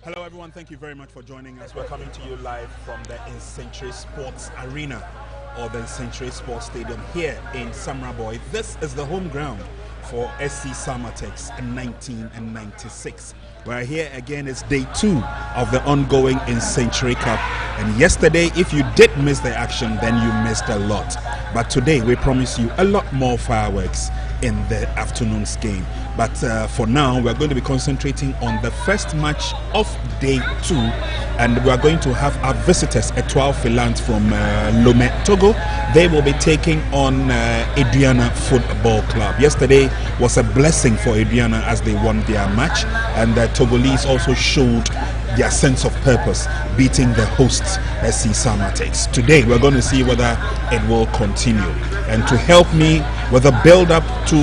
Hello everyone, thank you very much for joining us. We're coming to you live from the Nsenkyire Sports Arena or the Nsenkyire Sports Stadium here in Samraboy. This is the home ground for SC Samatex in 1996. We're here again, it's day 2 of the ongoing Nsenkyire Cup. And yesterday, if you did miss the action, then you missed a lot. But today, we promise you a lot more fireworks in the afternoon's game. But for now, we're going to be concentrating on the first match of day 2, and we're going to have our visitors, Etoile Filante from Lomé, Togo. They will be taking on Aduana Football Club. Yesterday was a blessing for Aduana as they won their match, and the Togolese also showed their sense of purpose, beating the hosts SC Samatex. Today we're going to see whether it will continue. And to help me with the build-up to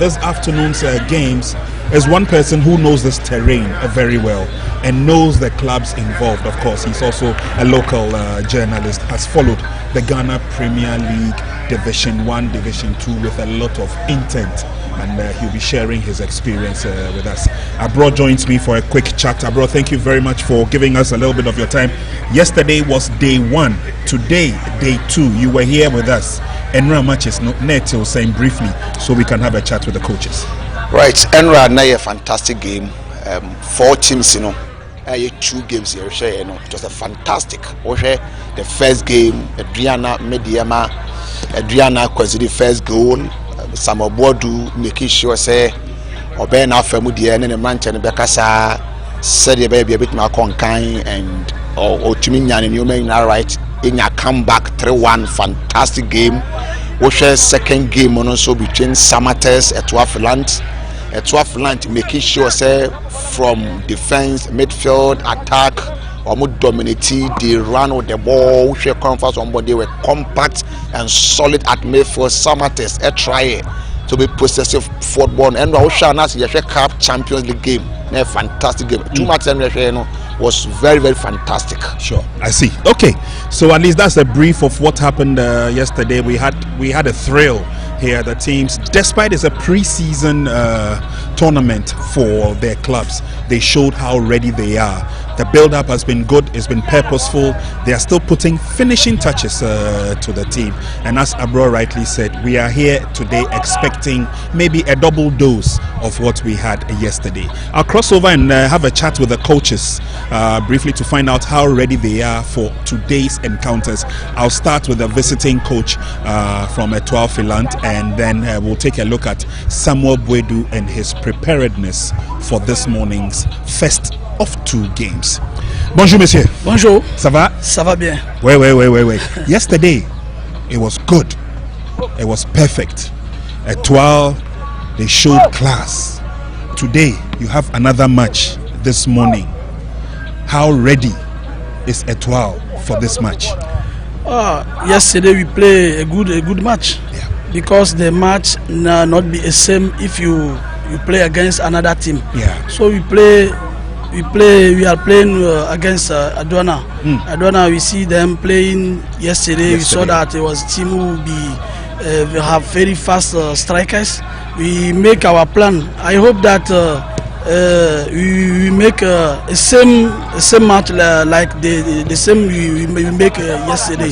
this afternoon's games is one person who knows this terrain very well and knows the clubs involved. Of course, he's also a local journalist, has followed the Ghana Premier League Division 1, Division 2 with a lot of intent, and he'll be sharing his experience with us. Abro joins me for a quick chat. Abro, thank you very much for giving us a little bit of your time. Yesterday was day 1, today day 2. You were here with us. Enra match is not net till saying briefly so we can have a chat with the coaches. Right, Enra now a fantastic game. 4 teams, 2 games here. It was a fantastic. The first game, Aduana Mediama, Aduana considered the first goal. Samobodu making sure say Obena Famudi and the Manchester Bekasa said the baby a bit more conkind and Otuminyan and you may not right in your comeback 3-1 fantastic game. Which is second game also between Samatex and Etoile Filante. Etoile Filante making sure say from defense, midfield, attack, almost dominating, they ran with the ball, which come fast on, but they were compact and solid at midfield. Samatex try to be possessive football, and Oceanas Cup Champions League game, a fantastic game. 2 matches was very, very fantastic. Sure, I see. Okay, so at least that's a brief of what happened yesterday. We had a thrill here. The teams, despite it's a pre-season tournament for their clubs, they showed how ready they are. The build-up has been good, it's been purposeful. They are still putting finishing touches to the team. And as Abro rightly said, we are here today expecting maybe a double dose of what we had yesterday. I'll cross over and have a chat with the coaches briefly to find out how ready they are for today's encounters. I'll start with the visiting coach from Etoile Filante, and then we'll take a look at Samuel Bwedu and his preparedness for this morning's first of 2 games. Bonjour, monsieur. Bonjour. Ça va? Ça va bien. Wait. Yesterday, it was good. It was perfect. Etoile, they showed class. Today, you have another match this morning. How ready is Etoile for this match? Yesterday we play a good match. Yeah. Because the match not be the same if you play against another team. Yeah. So we are playing against Aduana. Aduana, we see them playing yesterday. We saw that it was a team who we have very fast strikers. We make our plan. I hope that we make a same match like the same we make yesterday.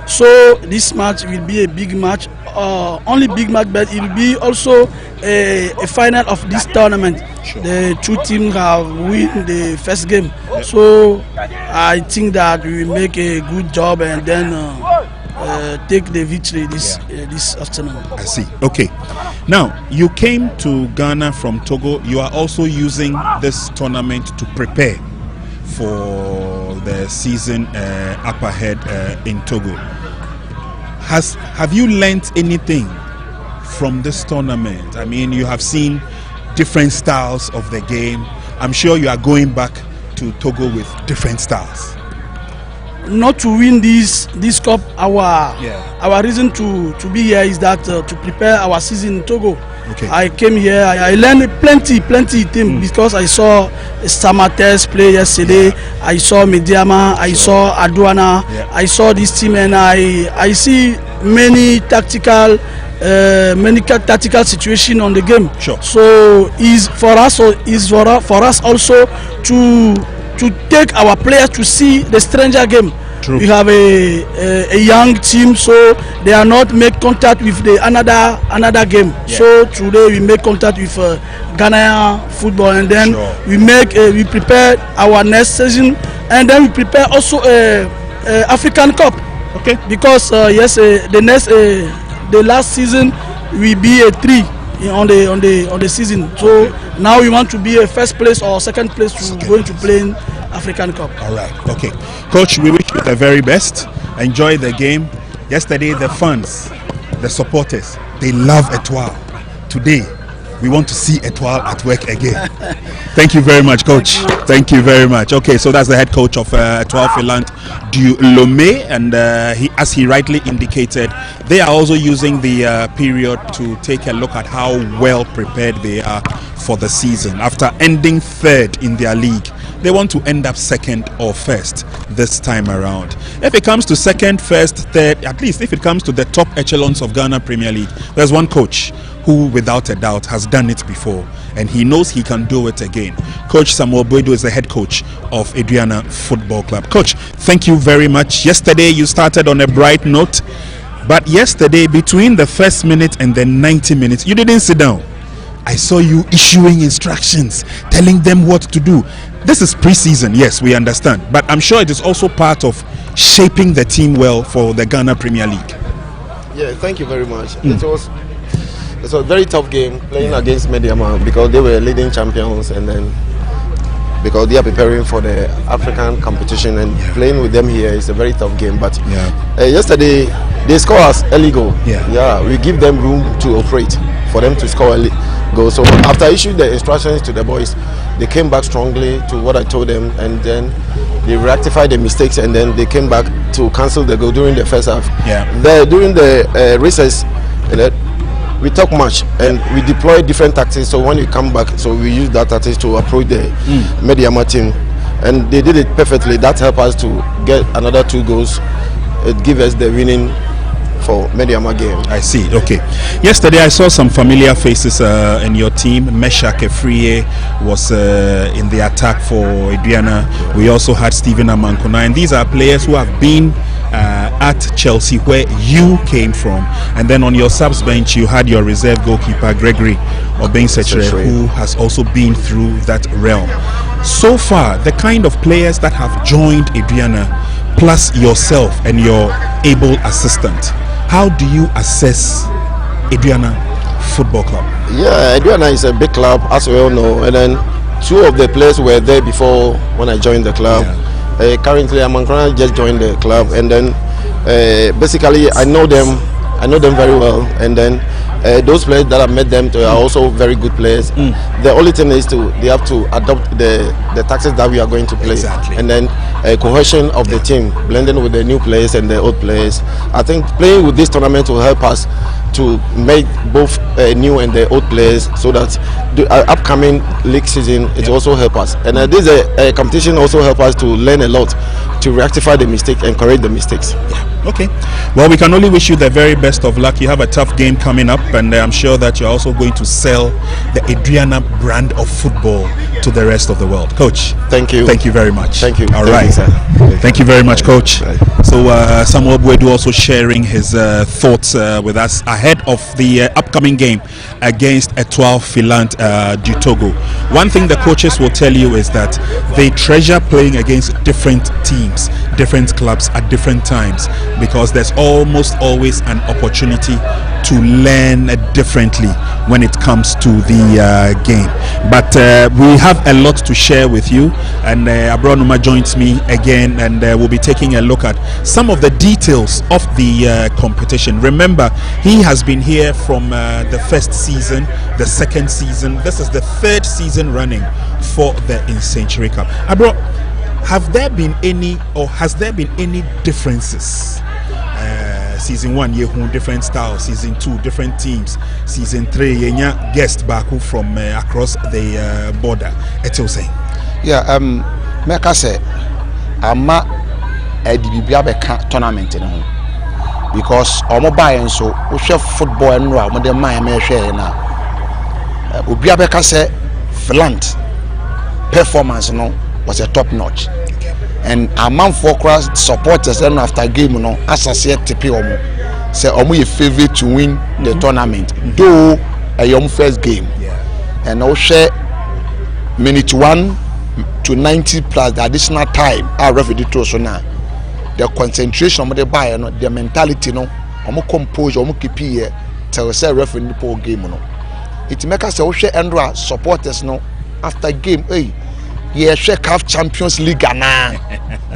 So this match will be a big match. Only big match, but it will be also a final of this tournament. Sure. The 2 teams have win the first game, so I think that we will make a good job and then take the victory this afternoon. I see. Okay. Now, you came to Ghana from Togo. You are also using this tournament to prepare for the season up ahead in Togo. Have you learnt anything from this tournament? I mean, you have seen different styles of the game. I'm sure you are going back to Togo with different styles. Not to win this cup, our reason to be here is that to prepare our season in Togo. Okay. I came here, I learned plenty things because I saw Samatex play yesterday. Yeah. I saw Mediama, I saw Aduana, I saw this team, and I see many tactical many tactical situation on the game. Sure. So is for us also to take our players to see the stranger game. True. We have a young team, so they are not make contact with the another game. Yeah. So today we make contact with Ghana football, and then we prepare our next season, and then we prepare also African Cup. Okay. Because the last season we be a 3 on the season. So now we want to be a first place or second place to going to play in African Cup. All right. Okay. Coach, we wish you the very best. Enjoy the game. Yesterday, the fans, the supporters, they love Etoile. Today, we want to see Etoile at work again. Thank you very much, Coach. Thank you very much. Okay, so that's the head coach of Etoile Filante du Lomé, and as he rightly indicated, they are also using the period to take a look at how well prepared they are for the season. After ending 3rd in their league, they want to end up 2nd or 1st this time around. If it comes to 2nd, 1st, 3rd, at least if it comes to the top echelons of Ghana Premier League, there's one coach who without a doubt has done it before, and he knows he can do it again. Coach Samuel Boedu is the head coach of Aduana Football Club. Coach, thank you very much. Yesterday you started on a bright note, but yesterday between the first minute and the 90 minutes, you didn't sit down. I saw you issuing instructions, telling them what to do. This is pre-season, yes, we understand, but I'm sure it is also part of shaping the team well for the Ghana Premier League. Yeah, thank you very much. It was a very tough game playing against Mediama because they were leading champions, and then because they are preparing for the African competition, and playing with them here is a very tough game. But yesterday they scored us early goal. We give them room to operate for them to score early goal. So after issuing the instructions to the boys, they came back strongly to what I told them, and then they rectified the mistakes, and then they came back to cancel the goal during the first half. During the recess, we talk much and we deploy different tactics. So when we come back, so we use that tactics to approach the Mediama team, and they did it perfectly. That helped us to get another 2 goals. It gave us the winning for Mediama game. I see. Okay. Yesterday I saw some familiar faces in your team. Meshak Efriye was in the attack for Aduana. We also had Stephen Amankona, and these are players who have been at Chelsea, where you came from, and then on your subs bench you had your reserve goalkeeper Gregory Obensetre, who has also been through that realm. So far, the kind of players that have joined Aduana, plus yourself and your able assistant, how do you assess Aduana Football Club? Yeah, Aduana is a big club, as we all know, and then 2 of the players were there before when I joined the club. Currently, Amankona just joined the club, and then basically I know them very well, and then those players that I met them to are also very good players. The only thing is they have to adopt the tactics that we are going to play, and then cohesion of the team, blending with the new players and the old players. I think playing with this tournament will help us to make both new and the old players, so that the upcoming league season it will also help us. And this competition also help us to learn a lot, to rectify the mistakes and correct the mistakes. Okay. Well, we can only wish you the very best of luck. You have a tough game coming up, and I'm sure that you're also going to sell the Aduana brand of football to the rest of the world. Coach, thank you. Thank you very much. Thank you. All right. Thank you very much, Coach. So Samuel Boedu also sharing his thoughts with us ahead of the upcoming game against Etoile Filante du Togo. One thing the coaches will tell you is that they treasure playing against different teams, different clubs at different times, because there's almost always an opportunity to learn differently when it comes to the game. But we have a lot to share with you, and Aduana joins me again, and we'll be taking a look at some of the details of the competition. Remember, he has been here from the first season, the second season. This is the 3rd season running for the Nsenkyire Cup. Abro, have there been any, or has there been any differences? Season 1, different styles. Season 2, different teams. Season 3, guest back from across the border. It's all saying. Yeah, make us say, I'm a DBBA tournament. because omo buy and so we share football and no mo dey man me share na obi abeka say Filante performance no was a top notch. And a man for cross supporters and after game no associate TP omo say omo your favorite to win the tournament though a young first game and now share minute 1 to 90 plus the additional time our referee to so now the concentration of the buyer no the mentality no omo compose omo keep here tell say referee the poor game no it make us say share and supporters no after game hey yeah, shake half Champions League na.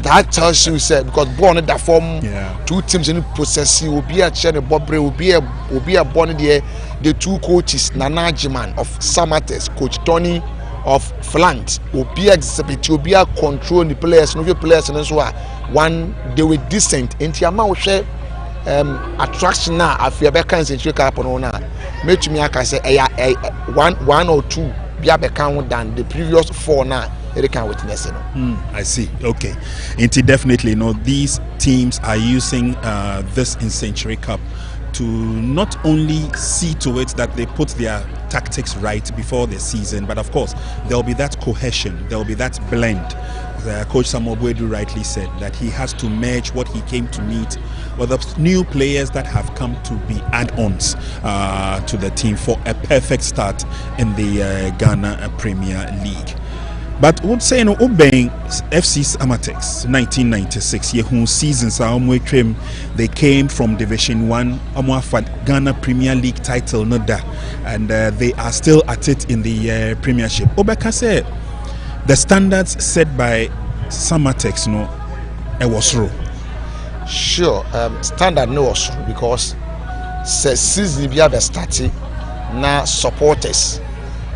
That tells you say because born in that form, two teams in the process. Will be a Chen Bobre, will be a born there. The two coaches, Nana Jiman of Samates, Coach Tony of Filante, will be exhibit, will be a control the players, no players, and so one they were decent. Into amount share attraction now. I feel back and say upon now. Make me I say one or two be a count than the previous 4 now. I see. Okay. Indeed, definitely, these teams are using this Nsenkyire Cup to not only see to it that they put their tactics right before the season, but of course, there will be that cohesion, there will be that blend. Coach Samuel Boedu rightly said that he has to merge what he came to meet with the new players that have come to be add-ons to the team for a perfect start in the Ghana Premier League. But would say no obeying FC Amatex 1996 whose seasons are they came from Division 1 Ghana Premier League title and they are still at it in the Premiership. Obeka said the standards set by Samatex it was wrong. Sure, standard no was because season be the starting na supporters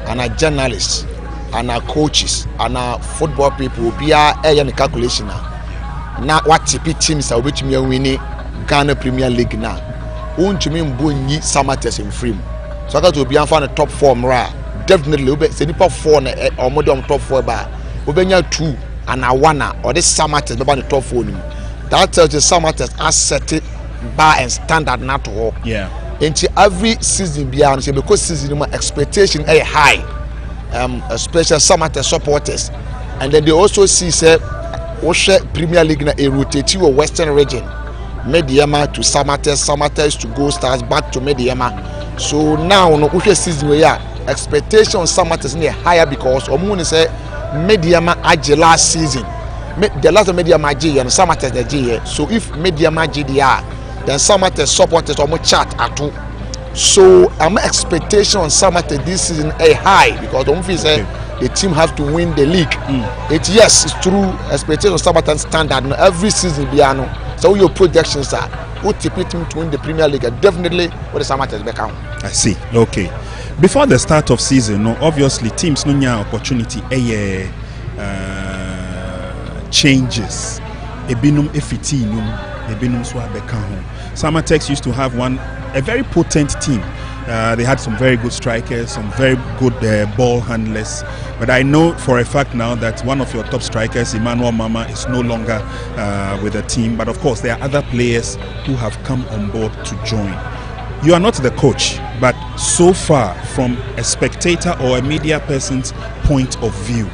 and a journalists and our coaches and our football people be a calculation now what TP teams are which me winning Ghana Premier League now won't you mean Bunyi Samatex in free so I got to be on the top 4 definitely be say nipa 4 or more than top 4 bar obenya 2 and Aduana or this Samatex be on the top 4 that tells you Samatex has set it bar and standard not to walk into every season beyond because season expectation is high. Especially Samatex supporters, and then they also see say Premier League na a rotative Western region, Mediama to Samatex to Gold Stars back to Mediama. So now no season where expectations Samatex is higher because Omuni say Mediama aje last season, the last Mediama aje and Samatex the G. So if Mediama aje then Samatex supporters almost chat at 2. So my expectation on Samatex this season is high because don't feel say the team have to win the league. It's true expectation on Samatex standard every season biano. So your projections are what team to win the Premier League definitely what the Samatex back out. I see. Okay. Before the start of season, obviously teams no nya opportunity changes. Ebinum efitinum ebinum so abeka ho. Samatex used to have a very potent team. They had some very good strikers, some very good ball handlers. But I know for a fact now that one of your top strikers, Emmanuel Mama, is no longer with the team. But of course, there are other players who have come on board to join. You are not the coach, but so far, from a spectator or a media person's point of view,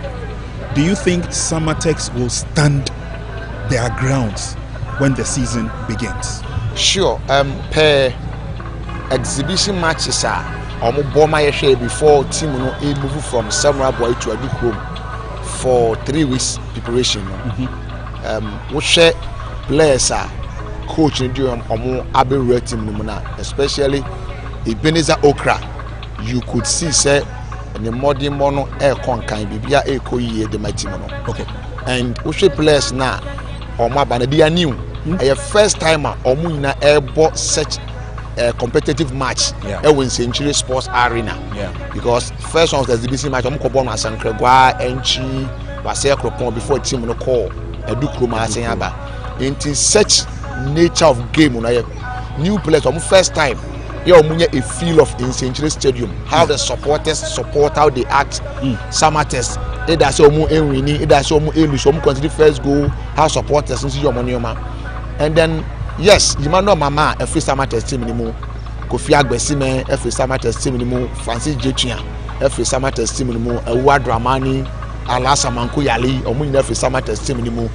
do you think Samatex will stand their grounds when the season begins? Sure. Per exhibition matches are before team move from Samurai Boy to Aduana for 3 weeks preparation. We share players are coaching during Abe team, especially Ebenezer Okra. You could see say the modern mono air concan bibia a koye the mighty mono. Okay. And we share players now they are new. A first timer Omuna airport such a competitive match in Nsenkyire Sports Arena. Because first one was the exhibition match Omukobon and Sankregwa Enchi was before team no call Edukroma Asenyaba. Into such nature of game new players first time a feel of Nsenkyire Stadium, how the supporters support, how they act. Samatex either so winning, either so lose, consider first goal, how supporters see your money. And then yes, you might know Mama every summer team anymore. Kofi Agbesime every summer team anymore. Francis Jetuya every summer team anymore. Ewa Dramani, Alasa Manku Yali, Omu every summer team anymore.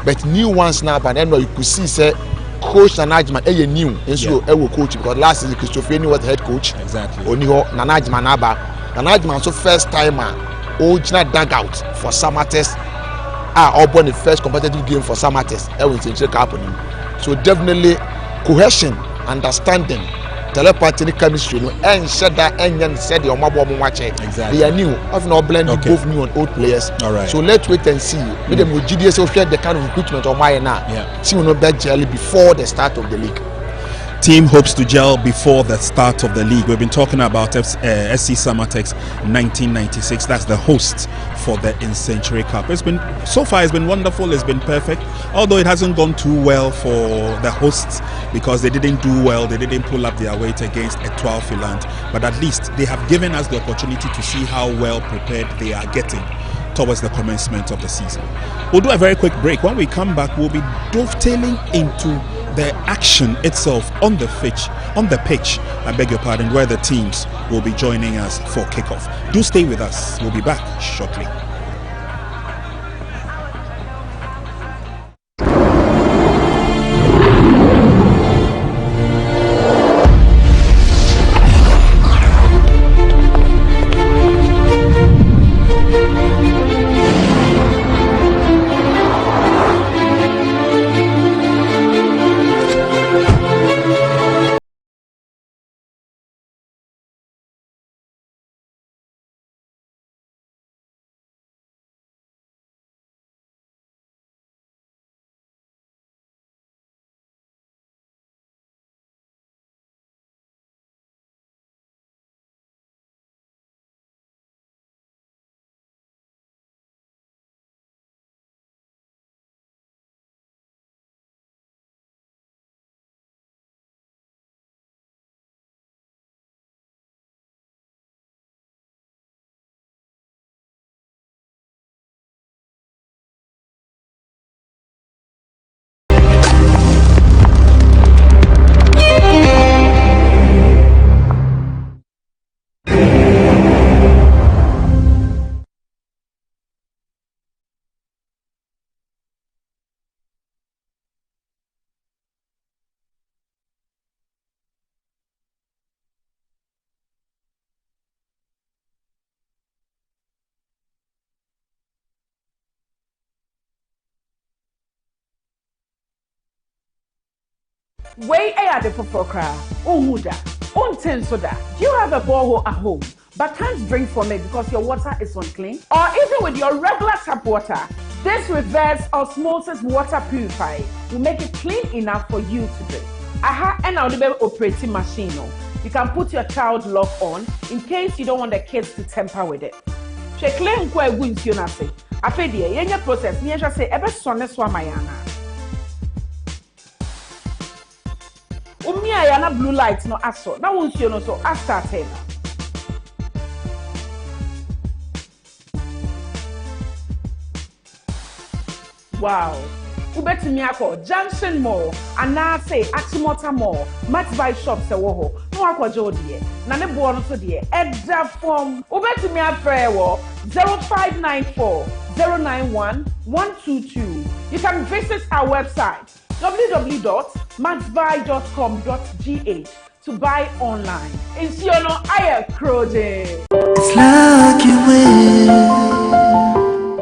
But new ones now, but then you could see say coach Nanajman new, and so I will coach because last season Christopher was the head coach. Exactly. Oniho Nanajman Aba, Nanajman so first timer, original dugout for summer test. All born the first competitive game for summer test. Everything check happening. So definitely cohesion, understanding, telepathy, chemistry, and said that and said your mobile watch it. Exactly. They are new. I've not blended both new and old players. All right. So let's wait and see. With them with GDS share the kind of recruitment of my now. Yeah. See, we know bet jelly before the start of the league. Team hopes to gel before the start of the league. We've been talking about SC Summertex 1996. That's the host for the Nsenkyire Cup. It's been so far. It's been wonderful. It's been perfect. Although it hasn't gone too well for the hosts because they didn't do well. They didn't pull up their weight against Etoile Filante. But at least they have given us the opportunity to see how well prepared they are getting towards the commencement of the season. We'll do a very quick break. When we come back, we'll be dovetailing into the action itself on the pitch, I beg your pardon, where the teams will be joining us for kickoff. Do stay with us. We'll be back shortly. Way at the Fofokra, Umuda, Unten Soda. Do you have a borehole at home but can't drink from it because your water is unclean? Or even with your regular tap water, this reverse osmosis water purifier will make it clean enough for you to drink. Aha, and now the operating machine. You can put your child lock on in case you don't want the kids to tamper with it. Check lane kwa wins you nase. Afedi yenye process ni say ebe sonne swamayana. Umia yana blue light no aso. Na wins you no so after 10. Wow. Ubetumi akọ Junction Mall and say Aximota Mall, Max Buy Shop se wo ho. No akọ je odie. Na ne bo no so de edda form. Ubetumi afre wo 0594 091 122. You can visit our website www.maxbuy.com.gh to buy online. Insiono aye kroje. It's lucky way.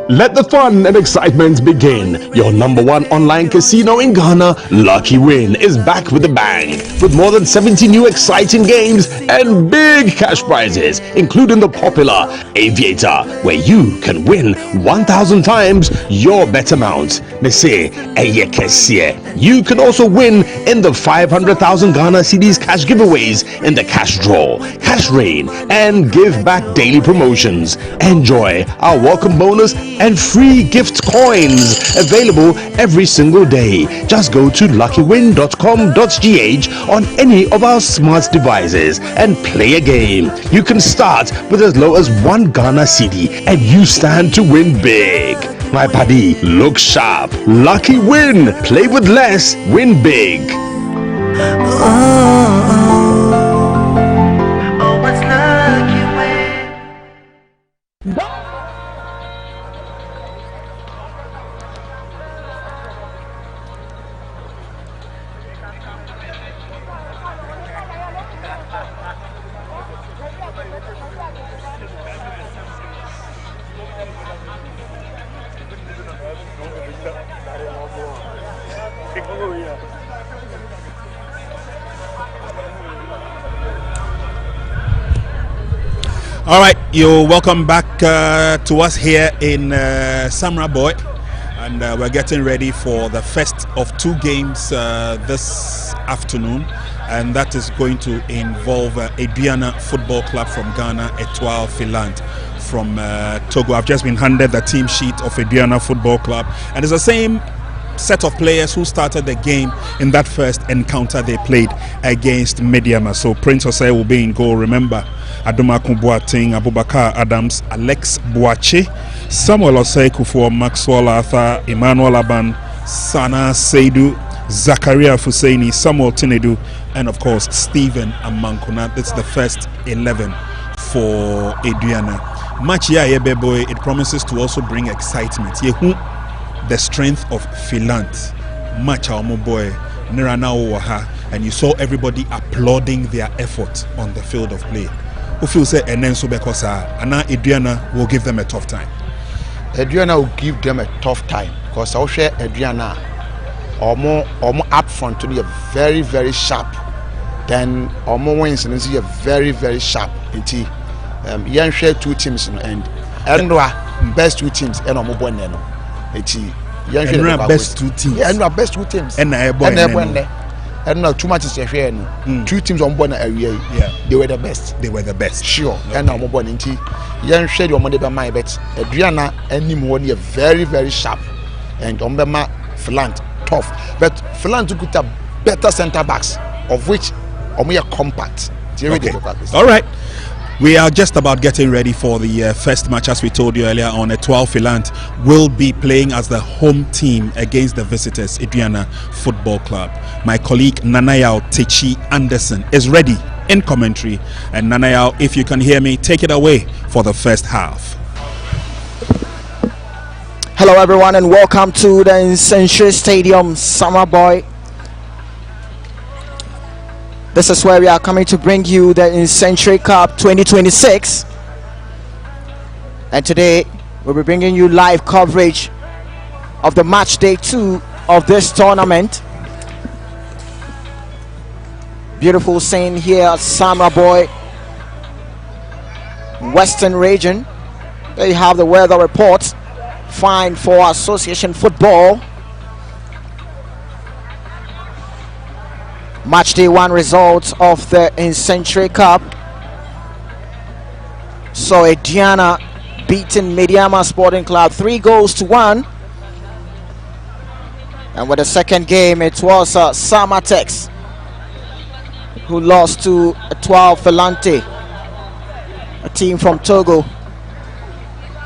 Let the fun and excitement begin. Your number one online casino in Ghana, Lucky Win, is back with a bang. With more than 70 new exciting games and big cash prizes, including the popular Aviator, where you can win 1,000 times your bet amount. You can also win in the 500,000 Ghana cedis cash giveaways in the cash draw, cash rain, and give back daily promotions. Enjoy our welcome bonus and free gift coins available every single day. Just go to luckywin.com.gh on any of our smart devices and play a game. You can start with as low as 1 Ghana cedi and you stand to win big. My buddy, look sharp. Lucky win. Play with less, win big. What's lucky win? All right, you're welcome back to us here in Samra Boy, and we're getting ready for the first of two games this afternoon, and that is going to involve Aduana Football Club from Ghana, Etoile Filante from Togo. I've just been handed the team sheet of Aduana Football Club, and it's the same set of players who started the game in that first encounter they played against Mediama. So Prince Osei will be in goal. Remember, Adoma Kumbuating, Abubakar Adams, Alex Boache, Samuel Osei Kufuor, Maxwell Arthur, Emmanuel Aban, Sana Seidu, Zakaria Fuseini, Samuel Tinedu, and of course Stephen Amankuna. That's the first 11 for Aduana. Match here, boy, it promises to also bring excitement. The strength of Filante. Match our boy Nirana Owaha, and you saw everybody applauding their effort on the field of play. Who feels say and then so because Aduana will give them a tough time. Aduana will give them a tough time because I'll share Aduana or more up front to be a very, very sharp. Then or more wins and see a very, very sharp. You share two teams and best two teams and more one. Best two teams. Yeah, best two teams. And too much is here. Two teams on one area. Yeah, they were the best. They were the best. Sure. Okay. And now more into young shade your money by my bet. Aduana any more very, very sharp. And Ombema Filante tough. But Filante could have better centre backs, of which Omoya compact. Okay. All right. We are just about getting ready for the first match, as we told you earlier on. Etoile Filante will be playing as the home team against the visitors, Aduana Football Club. My colleague Nanayao Techi Anderson is ready in commentary. And Nanayao, if you can hear me, take it away for the first half. Hello everyone and welcome to the Nsenkyire Stadium, Summer Boy. This is where we are coming to bring you the Nsenkyire Cup 2026. And today we'll be bringing you live coverage of the match day 2 of this tournament. Beautiful scene here at Samra Boy, Western region. There you have the weather report. Fine for association football. Match day 1 results of the Nsenkyire Cup. So Aduana beating Mediama Sporting Club 3-1. And with the second game, it was Samatex who lost to Etoile Filante, a team from Togo,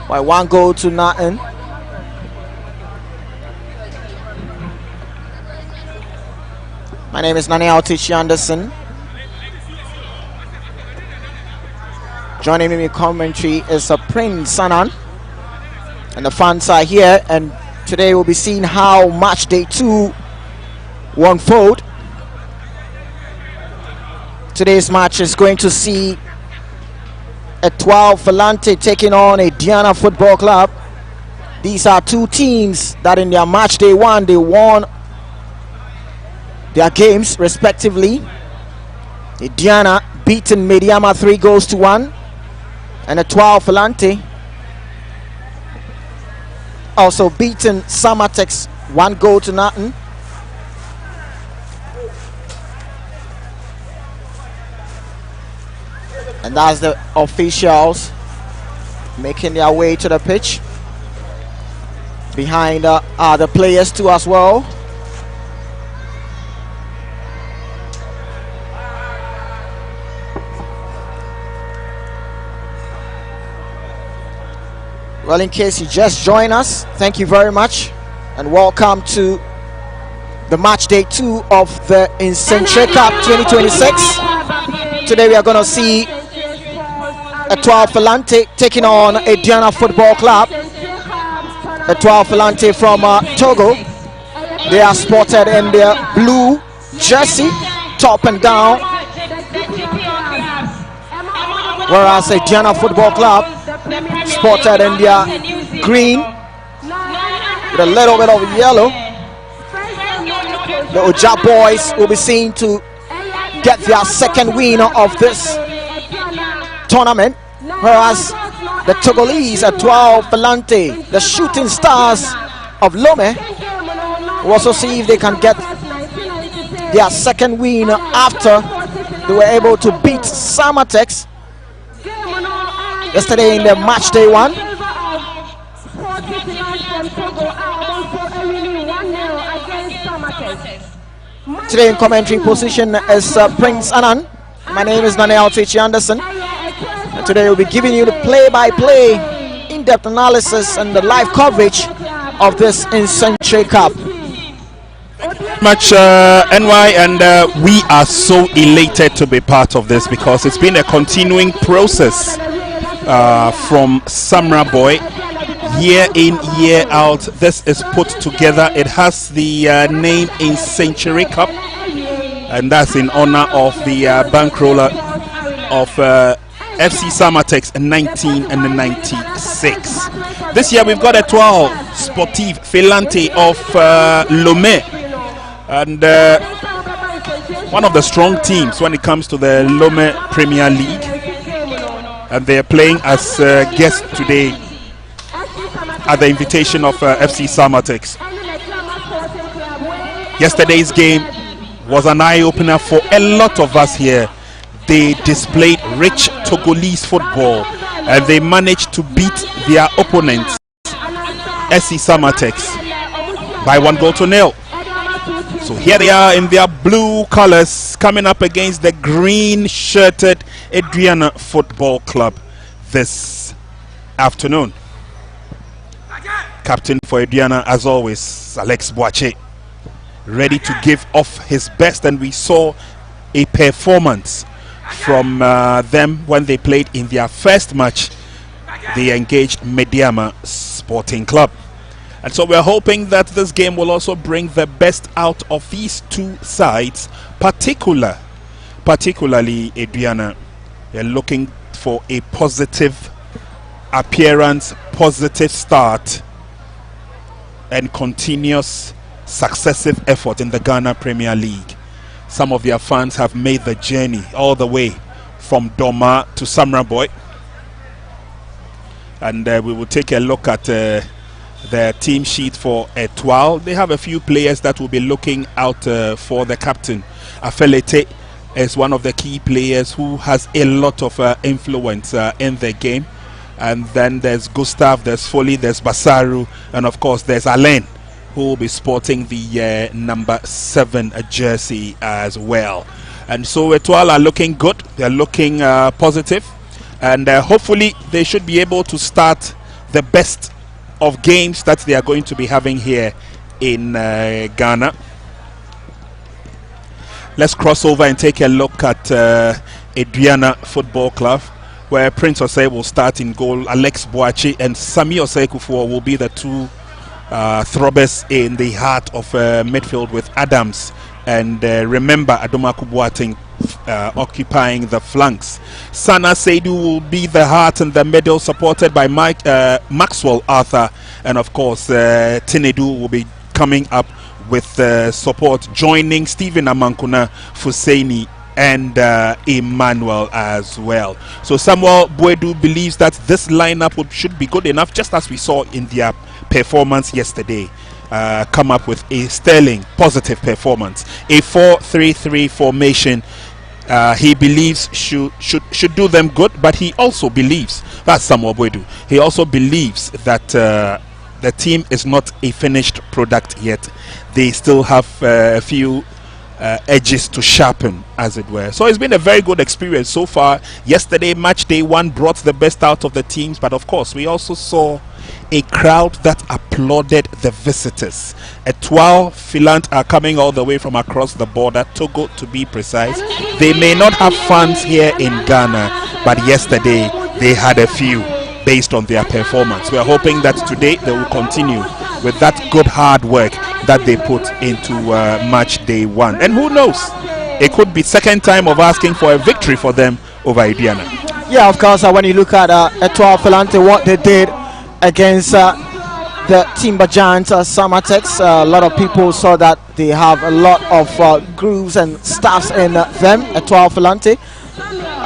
by 1-0. My name is Nanayao Techi Anderson. Joining me in commentary is Prince Sanan. And the fans are here, and today we'll be seeing how match day 2 will unfold. Today's match is going to see Etoile Filante taking on Aduana Football Club. These are two teams that in their match day 1 they won their games respectively. Aduana beaten Mediama 3-1, and Etoile Filante also beaten Samatex 1-0. And that's the officials making their way to the pitch. Behind are the players too as well. Well, in case you just joined us, thank you very much and welcome to the match day 2 of the Nsenkyire Cup 2026. Today we are going to see Etoile Filante taking on Aduana Football Club. Etoile Filante from Togo. They are spotted in their blue jersey, top and down, whereas Aduana Football Club spotted in their green with a little bit of yellow. The Oja boys will be seen to get their second win of this tournament, whereas the Togolese Etoile Filante, the shooting stars of Lome, will also see if they can get their second win after they were able to beat Samatex yesterday in the match day 1. Today in commentary position is Prince Annan. My name is Nane Altichi Anderson. And today we'll be giving you the play-by-play, in-depth analysis and the live coverage of this Nsenkyire Cup. Much NY, and we are so elated to be part of this because it's been a continuing process from Samra Boy, year in, year out. This is put together. It has the name Nsenkyire Cup, and that's in honor of the bankroller of FC Samatex in 1996. This year we've got Etoile Sportive Filante of Lomé, and one of the strong teams when it comes to the Lomé Premier League, and they're playing as guests today at the invitation of FC Samatex. Yesterday's game was an eye-opener for a lot of us here. They displayed rich Togolese football and they managed to beat their opponents, FC Samatex, by 1-0. So here they are in their blue colors coming up against the green-shirted Aduana Football Club this afternoon. Captain for Aduana, as always, Alex Boache, ready to give off his best, and we saw a performance from them when they played in their first match. They engaged Mediama Sporting Club, and so we're hoping that this game will also bring the best out of these two sides, particularly Aduana. They're looking for a positive appearance, positive start, and continuous successive effort in the Ghana Premier League. Some of their fans have made the journey all the way from Doma to Samra Boy, and we will take a look at the team sheet for Etoile. They have a few players that will be looking out for the captain. Afelete is one of the key players who has a lot of influence in the game. And then there's Gustav, there's Foley, there's Basaru, and of course there's Alain, who will be sporting the number 7 jersey as well. And so Etoile are looking good. They're looking positive, and hopefully they should be able to start the best of games that they are going to be having here in Ghana. Let's cross over and take a look at Aduana Football Club, where Prince Osei will start in goal. Alex Boachi and Sami Osei Kufuor will be the two throbbers in the heart of midfield, with Adams and remember Adoma Kubuating occupying the flanks. Sana Seidu will be the heart in the middle, supported by Maxwell Arthur, and of course Tinedu will be coming up with support, joining Stephen Amankuna, Fuseini and Emmanuel as well. So Samuel Boedu believes that this lineup should be good enough, just as we saw in their performance yesterday. Come up with a sterling positive performance. A 4-3-3 formation he believes should do them good, but he also believes, that's Samuel Boedu, he also believes that the team is not a finished product yet. They still have a few edges to sharpen, as it were. So it's been a very good experience so far. Yesterday, match day 1 brought the best out of the teams, but of course we also saw a crowd that applauded the visitors. Etoile Filante are coming all the way from across the border, Togo to be precise. They may not have fans here in Ghana, but yesterday they had a few based on their performance. We are hoping that today they will continue with that good hard work that they put into match day 1. And who knows, it could be second time of asking for a victory for them over Aduana. Yeah, of course, when you look at Etoile Filante, what they did against the Timber Giants, Samatex, a lot of people saw that they have a lot of grooves and staffs in them, Etoile Filante.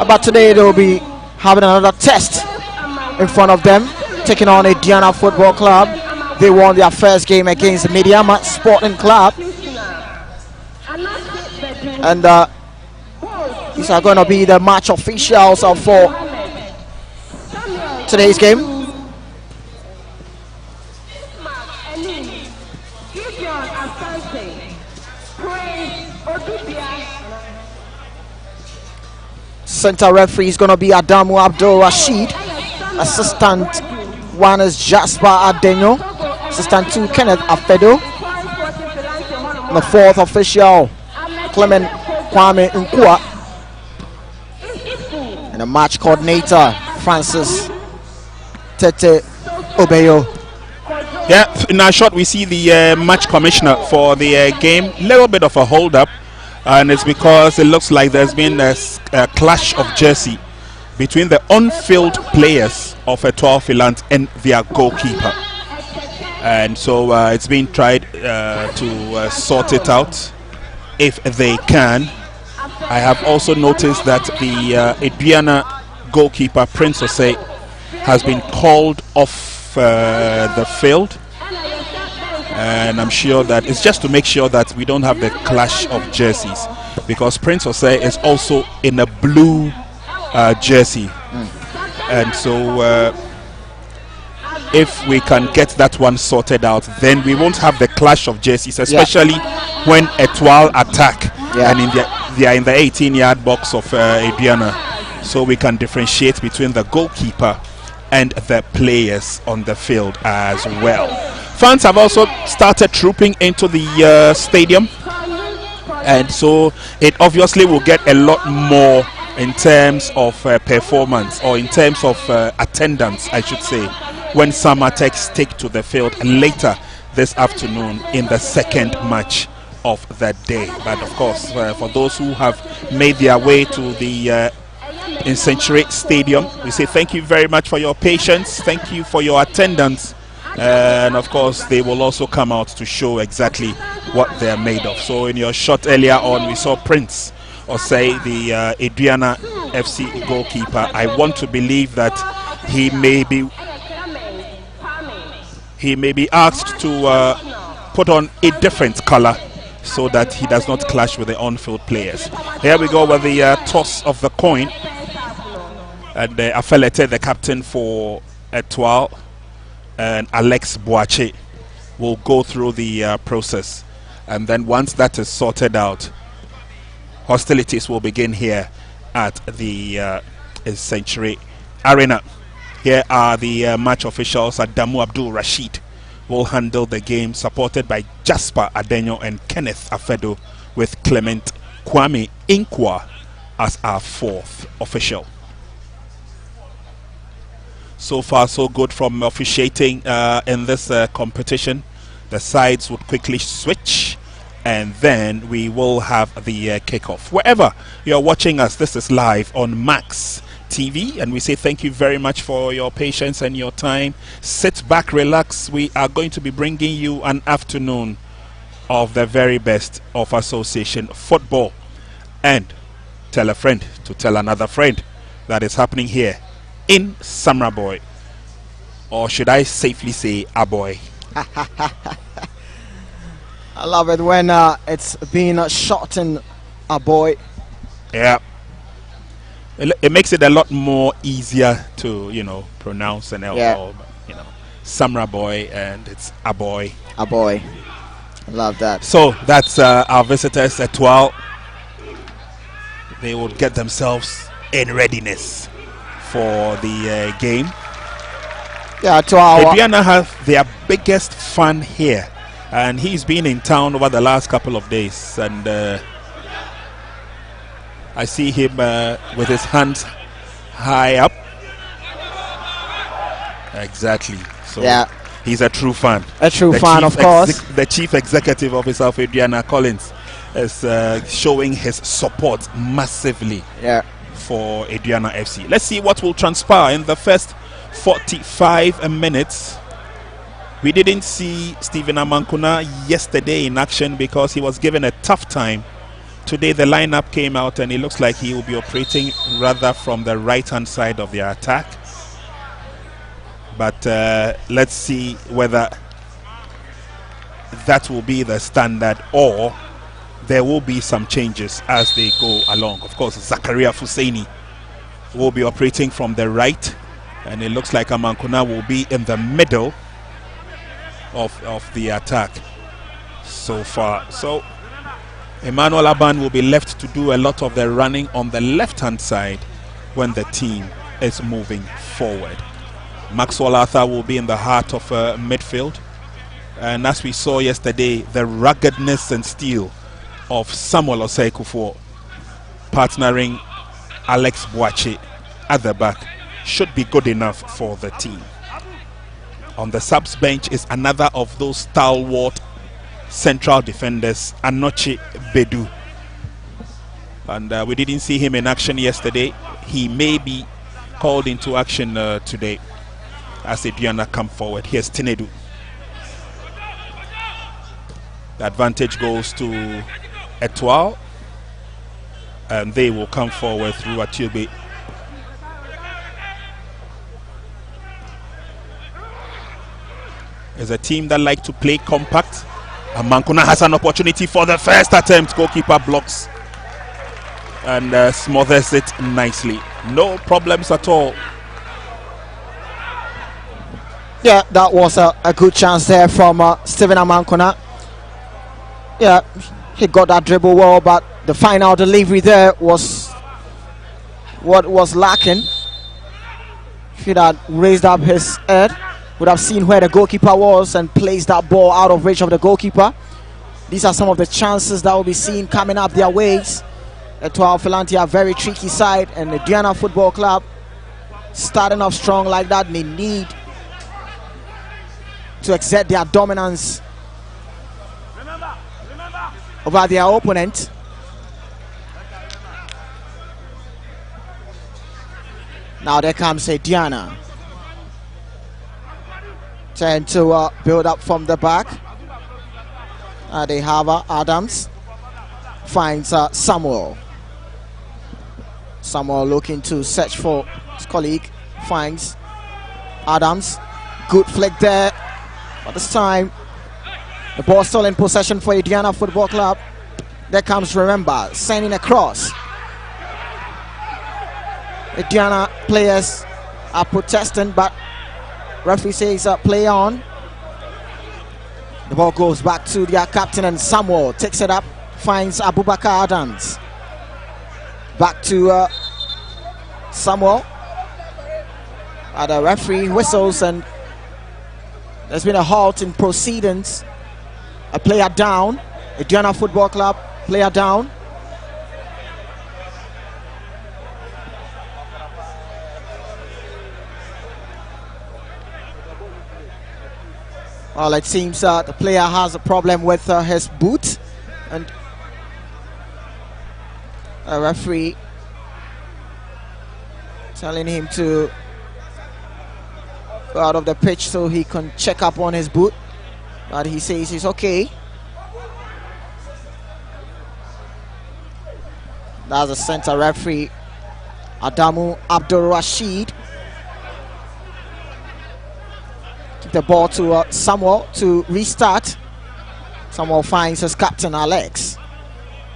But today they will be having another test in front of them, taking on Aduana Football Club. They won their first game against Mediama Sporting Club. And these are going to be the match officials for today's game. Center referee is going to be Adamu Abdul Rashid. Assistant 1 is Jasper Adenyo. Assistant 2, Kenneth Afedo. The 4th official, Clement Kwame Nkua. And the match coordinator, Francis Tete Obeyo. Yeah, in our shot we see the match commissioner for the game. Little bit of a hold up, and it's because it looks like there's been a clash of jersey between the on-field players of Etoile Filante and their goalkeeper. And so it's being tried to sort it out if they can. I have also noticed that the Aduana goalkeeper, Prince Osei, has been called off the field. And I'm sure that it's just to make sure that we don't have the clash of jerseys, because Prince Osei is also in a blue jersey. And so if we can get that one sorted out, then we won't have the clash of jerseys, especially when Etoile attack and they are in the 18-yard box of Aduana, so we can differentiate between the goalkeeper and the players on the field as well. Fans have also started trooping into the stadium, and so it obviously will get a lot more in terms of performance, or in terms of attendance, I should say, when Samatex take to the field later this afternoon in the second match of the day. But of course, for those who have made their way to the Nsenkyire Stadium, we say thank you very much for your patience, thank you for your attendance, and of course they will also come out to show exactly what they're made of. So in your shot earlier on, we saw Prince Osei, the Aduana FC goalkeeper. I want to believe that he may be asked to put on a different color so that he does not clash with the on-field players. Here we go with the toss of the coin, and Afelete, the captain for Etoile, and Alex Boache will go through the process, and then once that is sorted out, hostilities will begin here at the Nsenkyire Arena. Here are the match officials. Adamu Abdul Rashid will handle the game, supported by Jasper Adenyo and Kenneth Afedo, with Clement Kwame Nkua as our 4th official. So far so good from officiating in this competition. The sides would quickly switch, and then we will have the kickoff. Wherever you're watching us, this is live on Max TV, and we say thank you very much for your patience and your time. Sit back, relax. We are going to be bringing you an afternoon of the very best of association football. And tell a friend to tell another friend that is happening here in Samraboy, or should I safely say Aboy? I love it when it's being shortened, Aboy. Yeah. It makes it a lot more easier to, you know, pronounce and all, you know, Samra boy, and it's a boy. A boy. Love that. So that's our visitors at 12. They will get themselves in readiness for the game. Yeah, to our Aduana have their biggest fan here, and he's been in town over the last couple of days, and I see him with his hands high up. Exactly. So yeah, he's a true fan. A true fan, of course. The chief executive officer of Aduana, Collins, is showing his support massively for Aduana FC. Let's see what will transpire in the first 45 minutes. We didn't see Stephen Amankuna yesterday in action because he was given a tough time. Today the lineup came out and it looks like he will be operating rather from the right hand side of the attack. But let's see whether that will be the standard or there will be some changes as they go along. Of course, Zakaria Fusaini will be operating from the right, and it looks like Amankuna will be in the middle of the attack so far. So Emmanuel Aban will be left to do a lot of the running on the left hand side when the team is moving forward. Maxwell Arthur will be in the heart of midfield, and as we saw yesterday, the ruggedness and steel of Samuel Osei Kufuor partnering Alex Boache at the back should be good enough for the team. On the subs bench is another of those stalwart central defenders, Anoche Bedu, and we didn't see him in action yesterday. He may be called into action today as Aduana come forward. Here's Tinedu. The advantage goes to Etoile, and they will come forward through Atiobe. It's a team that like to play compact. Amankuna has an opportunity for the first attempt. Goalkeeper blocks and smothers it nicely. No problems at all. Yeah, that was a good chance there from Stephen Amankuna. Yeah, he got that dribble well, but the final delivery there was what was lacking. If he had raised up his head, would have seen where the goalkeeper was and placed that ball out of reach of the goalkeeper. These are some of the chances that will be seen coming up their ways. Etoile Filante are a very tricky side, and the Aduana Football Club starting off strong like that, they need to exert their dominance over their opponent. Now there comes Aduana. Trying to build up from the back. They have Adams. Finds Samuel. Samuel looking to search for his colleague. Finds Adams. Good flick there. But this time, the ball still in possession for Aduana Football Club. There comes Remember, sending across. Aduana players are protesting, but referee says play on. The ball goes back to their captain, and Samuel takes it up, finds Abubakar Adams. Back to Samuel. The referee whistles, and there's been a halt in proceedings. A player down. Aduana Football Club, player down. Well, it seems the player has a problem with his boot, and a referee telling him to go out of the pitch so he can check up on his boot, but he says he's okay. That's the center referee, Adamu Abdul Rashid. The ball to Samuel to restart. Samuel finds his captain Alex.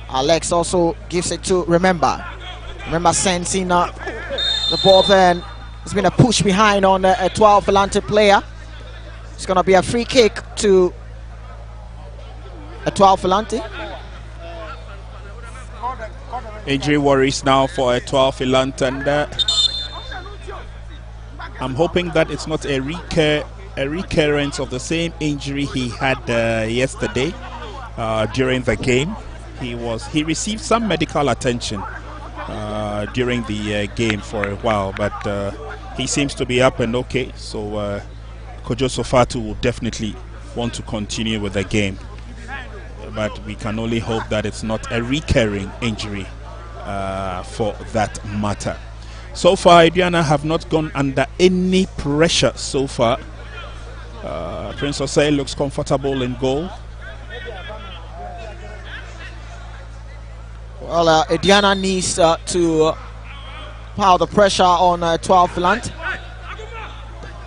Alex also gives it to Remember. Remember sends in the ball then. There's been a push behind on the Etoile Filante player. It's going to be a free kick to Etoile Filante. Injury worries now for Etoile Filante, and I'm hoping that it's not a recurrence of the same injury he had yesterday during the game. He received some medical attention during the game for a while, but he seems to be up and okay. So Kojo Sofatu will definitely want to continue with the game, but we can only hope that it's not a recurring injury for that matter. So far, Aduana have not gone under any pressure so far. Prince Osei looks comfortable in goal. Well, Aduana needs to pile the pressure on Etoile Filante.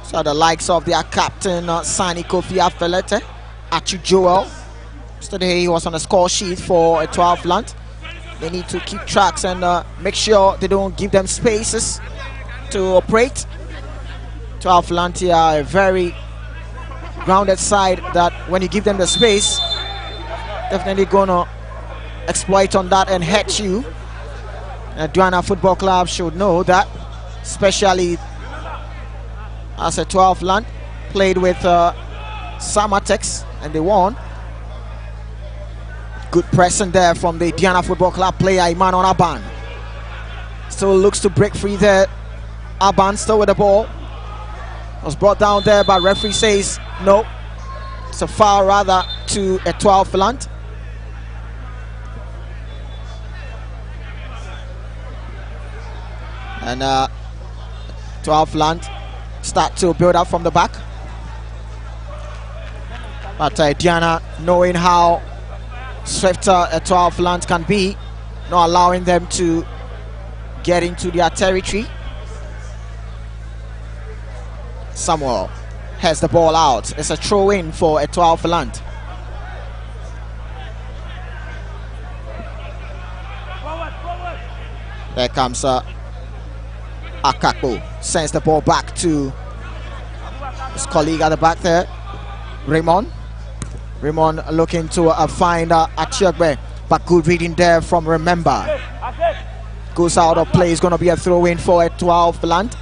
So the likes of their captain, Sani Kofi Afelete, Achu Joel. Yesterday he was on the score sheet for Etoile Filante. They need to keep tracks and make sure they don't give them spaces to operate. Etoile Filante are a very grounded side that when you give them the space, definitely gonna exploit on that and hurt you. Aduana Football Club should know that, especially as Etoile Filante played with Samatex and they won. Good pressing there from the Aduana Football Club player Emmanuel Aban. Still looks to break free there. Aban still with the ball. Was brought down there, but referee says no. It's a foul rather to Etoile Filante. And Etoile Filante start to build up from the back. But Aduana, knowing how swifter Etoile Filante can be, not allowing them to get into their territory. Samuel has the ball out. It's a throw in for Etoile Filante. There comes Akakpo, sends the ball back to his colleague at the back there, Raymond looking to find Achiogbe, but good reading there from Remember. Goes out of play. It's going to be a throw in for Etoile Filante.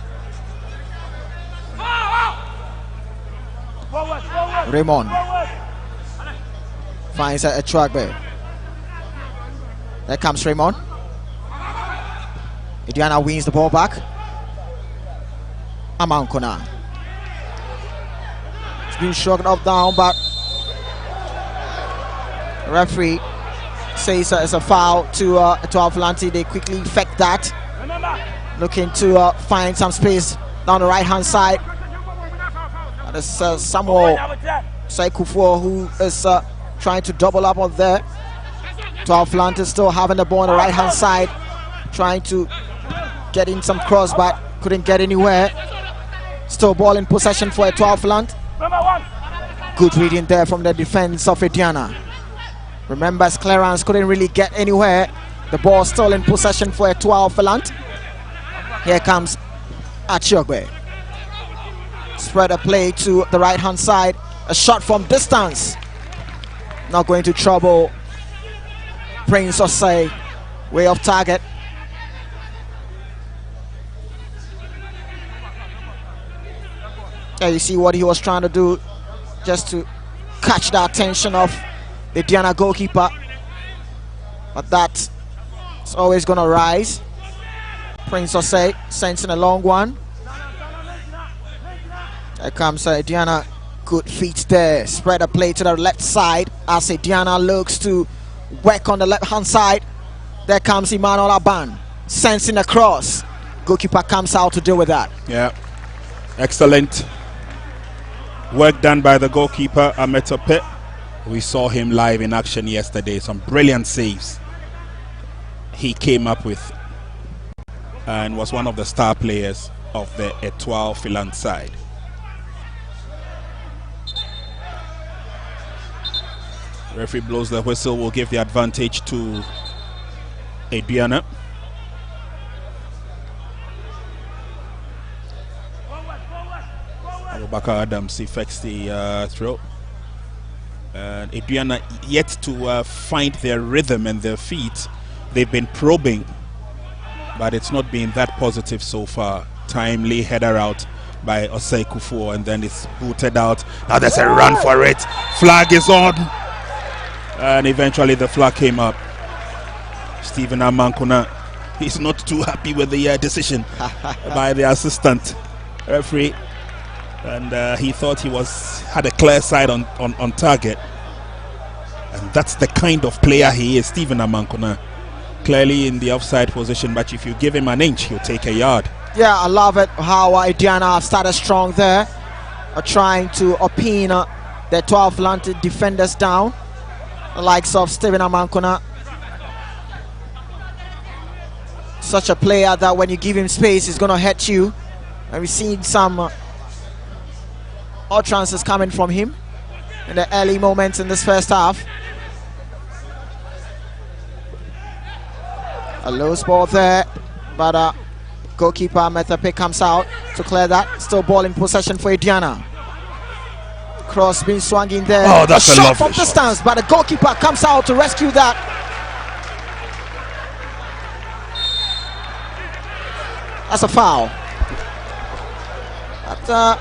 Raymond finds Achiogbe. There comes Raymond. Aduana wins the ball back. Amankona. It's been shrugged up down, but the referee says it's a foul to Etoile Filante. They quickly effect that. Looking to find some space down the right hand side. And it's Samuel Saikufuo who is trying to double up on there. Etoile Filante still having the ball on the right hand side, trying to get in some cross, but couldn't get anywhere. Still ball in possession for Etoile Filante. Good reading there from the defense of Aduana. Remember's clearance couldn't really get anywhere. The ball still in possession for Etoile Filante. Here comes Achiogbe. Spread a play to the right hand side. A shot from distance. Not going to trouble Prince Osei. Way off target. There you see what he was trying to do, just to catch the attention of the Aduana goalkeeper. But that is always going to rise. Prince Osei sends in a long one. There comes Aduana. Good feet there. Spread a play to the left side as Aduana looks to work on the left hand side. There comes Emmanuel Aban. Sends in a cross. Goalkeeper comes out to deal with that. Yeah. Excellent work done by the goalkeeper, Ametope. We saw him live in action yesterday. Some brilliant saves he came up with and was one of the star players of the Etoile Filante side. Referee blows the whistle, will give the advantage to Aduana. Abubakar Adams effects the throw. Aduana yet to find their rhythm and their feet. They've been probing, but it's not been that positive so far. Timely header out by Osei Kufuor, and then it's booted out. Now there's a run for it. Flag is on, and eventually the flag came up. Stephen Amankuna, he's not too happy with the decision by the assistant referee, and he thought he had a clear side on target, and that's the kind of player he is. Stephen Amankuna, clearly in the offside position, but if you give him an inch, he'll take a yard. Yeah, I love it how Aduana started strong there, trying to pin the Etoile Filante defenders down, the likes of Stephen Amankuna. Such a player that when you give him space, he's going to hurt you. And we've seen some utterances coming from him in the early moments in this first half. A loose ball there, but goalkeeper Methepe comes out to clear that. Still ball in possession for Aduana. Cross being swung in there. Oh, that's a shot lovely from distance, but the goalkeeper comes out to rescue that. That's a foul. That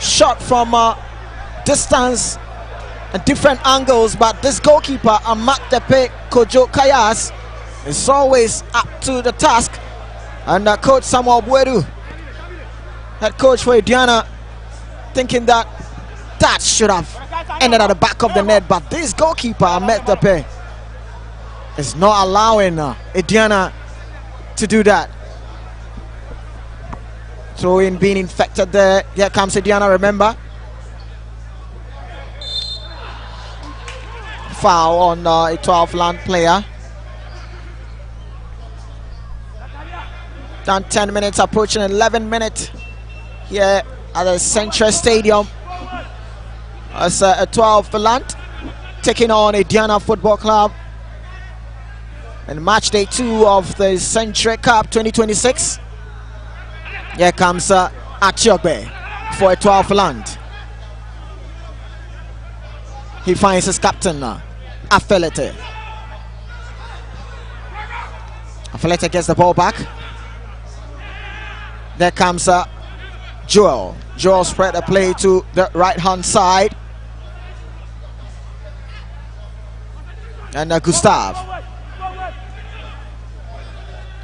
shot from distance and different angles, but this goalkeeper, Methepe Kojo Kayas, is always up to the task. And coach Samuel Buedu, head coach for Aduana, thinking that should have ended at the back of the net, but this goalkeeper, Methepe, is not allowing Aduana to do that. Throw-in being infected there. Here comes Aduana, remember. Foul on a 12-land player. Down 10 minutes, approaching 11 minutes here at the Nsenkyire Stadium. As Etoile Filante taking on Aduana Football Club in match day 2 of the Nsenkyire Cup 2026. Here comes Achiogbe for Etoile Filante. He finds his captain, Afelete. Afelete gets the ball back. There comes Joel. Joel spread the play to the right-hand side. And Gustav.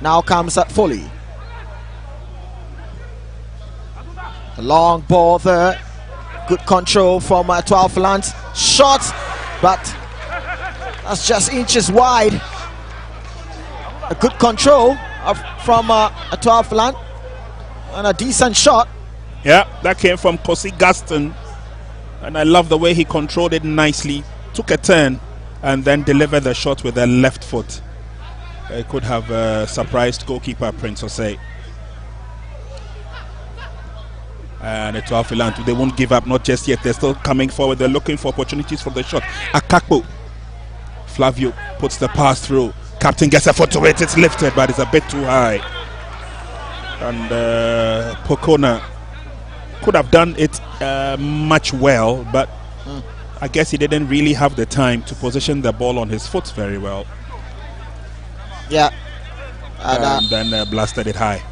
Now comes Foley. A long ball there. Good control from Etoile Filante. Shot, but that's just inches wide. A good control from Etoile Filante. And a decent shot. Yeah, that came from Kosi Gaston, and I love the way he controlled it nicely, took a turn, and then delivered the shot with the left foot. It could have surprised goalkeeper Prince Osei. And Etoile Filante, they won't give up, not just yet. They're still coming forward. They're looking for opportunities for the shot. Akakpo. Flavio puts the pass through. Captain gets a foot to it. It's lifted, but it's a bit too high. And Pokona could have done it much well, but I guess he didn't really have the time to position the ball on his foot very well. Yeah. And then blasted it high.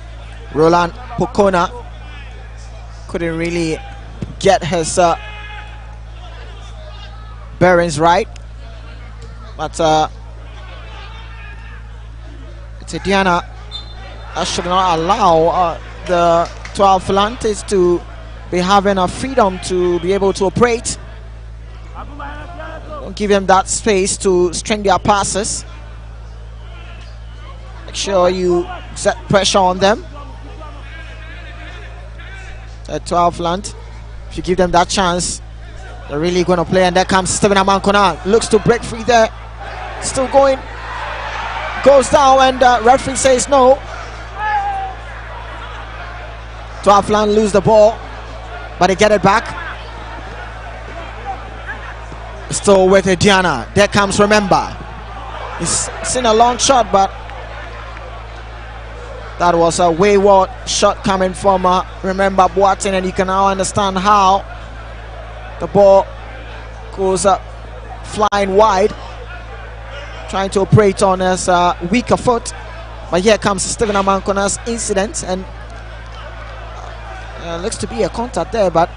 Roland Pokona couldn't really get his bearings right, but it's Aduana. That should not allow the 12 Filantes to be having a freedom to be able to operate. Don't give them that space to string their passes. Make sure you set pressure on them. At 12 Filante, if you give them that chance, they're really going to play. And there comes Stephen Amankuna. Looks to break free there. Still going. Goes down, and referee says no. 12 Filante lose the ball, but they get it back. Still with Aduana. There comes Remember. He's seen a long shot, but that was a wayward shot coming from Remember Boateng, and you can now understand how the ball goes flying wide, trying to operate on his weaker foot. But here comes Stephen Amankona's incident, and looks to be a contact there, but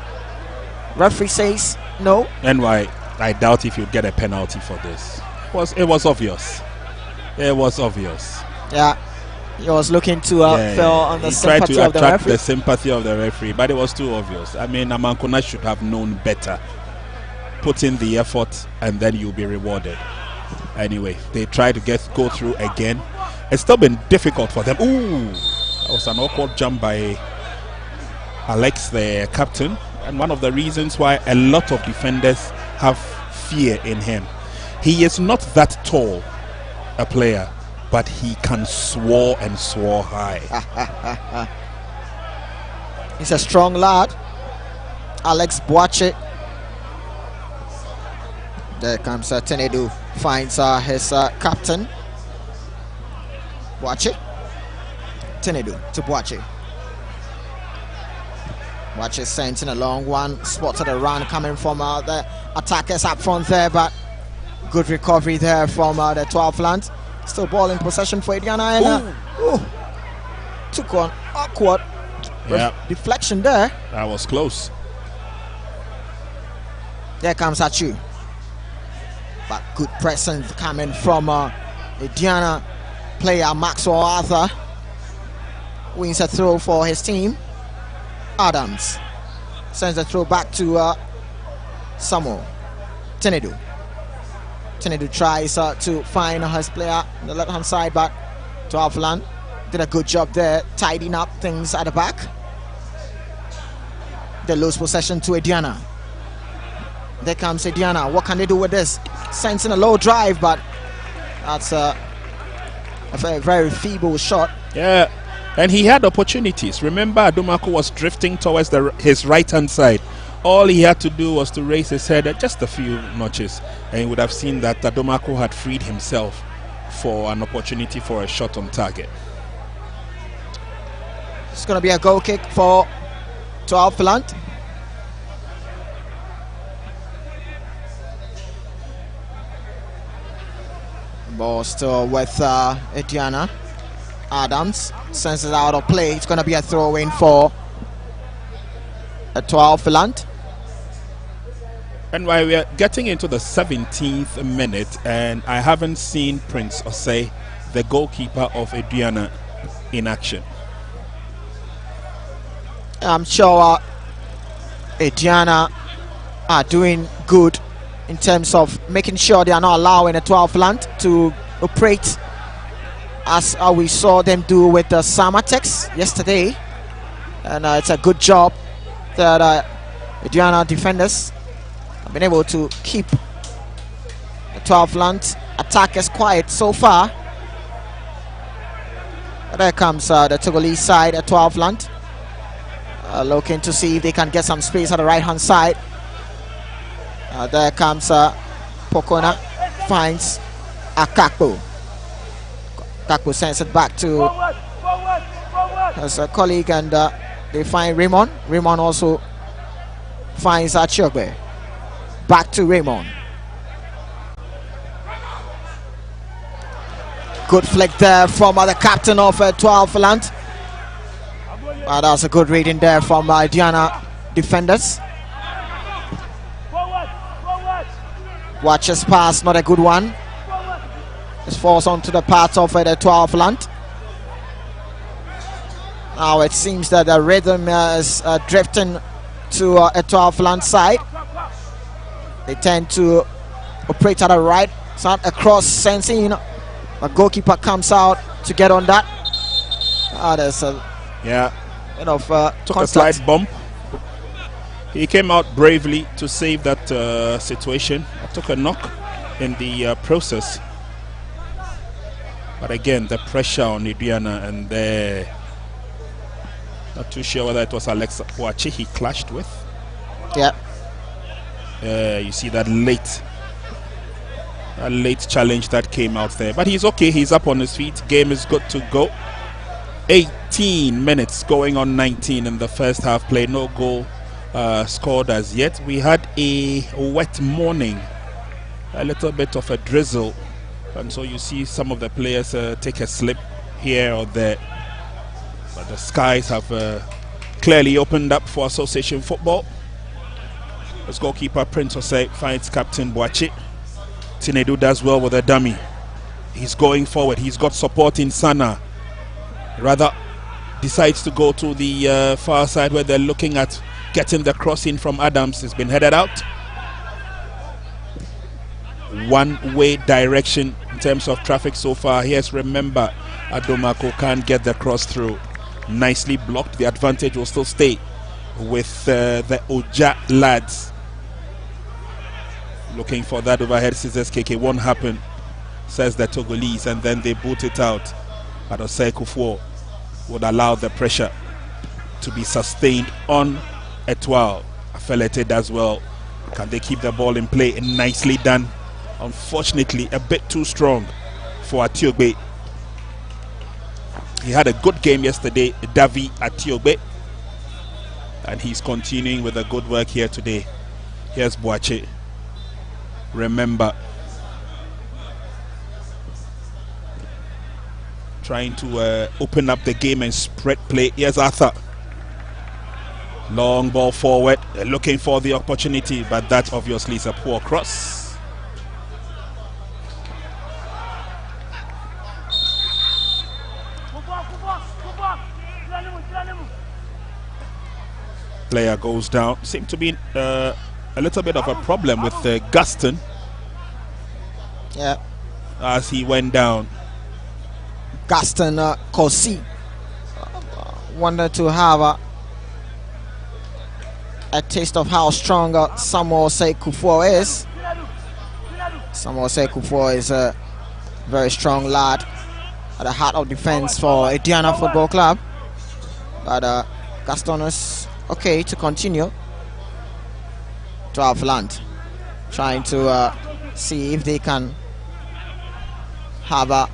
referee says no. And why? I doubt if you get a penalty for this. It was obvious. It was obvious. Yeah, he was looking to fell on the sympathy tried to of the attract referee. the sympathy of the referee, but it was too obvious. I mean, Amankona should have known better. Put in the effort, and then you'll be rewarded. Anyway, they try to go through again. It's still been difficult for them. Ooh, that was an awkward jump by Alex, the captain, and one of the reasons why a lot of defenders have fear in him. He is not that tall a player, but he can soar and soar high. He's a strong lad, Alex Boache. There comes Tenedu, finds his captain. Boache. Tenedu to Boache. Boache sent in a long one, spotted a run coming from the attackers up front there, but good recovery there from the Etoile Filante. Still ball in possession for Aduana, and took one awkward deflection there. That was close. There comes Achu. But good presence coming from Aduana player Maxwell Arthur. Wins a throw for his team. Adams sends the throw back to Samuel. Tenedu. Tenedu tries to find his player on the left hand side, but Etoile Filante did a good job there, tidying up things at the back. They lose possession to Aduana. There comes Aduana. What can they do with this? Sends in a low drive, but that's a very, very feeble shot. Yeah, and he had opportunities. Remember, Adomako was drifting towards his right hand side. All he had to do was to raise his head at just a few notches, and you would have seen that Adomako had freed himself for an opportunity for a shot on target. It's going to be a goal kick for Etoile Filante. Ball still with Aduana. Adams sends it out of play. It's going to be a throw in for Etoile Filante. And while we are getting into the 17th minute, and I haven't seen Prince Osei, the goalkeeper of Aduana, in action. I'm sure Aduana are doing good in terms of making sure they are not allowing Etoile Filante to operate as we saw them do with the Samatex yesterday. And it's a good job that Aduana defenders have been able to keep Etoile Filante attackers quiet so far. There comes the Togolese side, Etoile Filante, looking to see if they can get some space on the right hand side. There comes Pokona, finds Akakpo. Akakpo sends it back to his colleague, and they find Raymond. Raymond also finds Achiogbe. Back to Raymond. Good flick there from the captain of Etoile Filante. That's a good reading there from Aduana defenders. Watch his pass, not a good one. It falls onto the path of the Etoile Filante. Now it seems that the rhythm is drifting to Etoile Filante's side. They tend to operate at the right side, across sensing. A goalkeeper comes out to get on that. There's a took contact. A slight bump. He came out bravely to save that situation. Took a knock in the process. But again, the pressure on Aduana, and not too sure whether it was Alex Boache he clashed with. Yeah. You see that late challenge that came out there. But he's okay. He's up on his feet. Game is good to go. 18 minutes going on 19 in the first half play. No goal scored as yet. We had a wet morning, a little bit of a drizzle, and so you see some of the players take a slip here or there. But the skies have clearly opened up for association football. As goalkeeper Prince Osei finds captain Boachi. Tinedu does well with a dummy. He's going forward. He's got support in Sana. Rather decides to go to the far side where they're looking at getting the cross in from Adams. It's been headed out. One-way direction in terms of traffic so far. Here's Remember. Adomako can't get the cross through. Nicely blocked. The advantage will still stay with the Oja lads. Looking for that overhead scissors kick. It won't happen, says the Togolese, and then they boot it out. But Osei Kufuor would allow the pressure to be sustained on Etoile. Filante as well. Can they keep the ball in play? And nicely done. Unfortunately, a bit too strong for Atiogbe. He had a good game yesterday, Davi Atiogbe, and he's continuing with the good work here today. Here's Boache. Remember, trying to open up the game and spread play. Here's Arthur. Long ball forward, looking for the opportunity, but that obviously is a poor cross. Player goes down. Seemed to be a little bit of a problem with Gaston. Yeah. As he went down. Gaston Kosi wanted to have a taste of how strong Samuel Osei Kufuor is. Samuel Osei Kufuor is a very strong lad at the heart of defense for Aduana Football Club. But Gaston is okay to continue. Etoile Filante trying to see if they can have a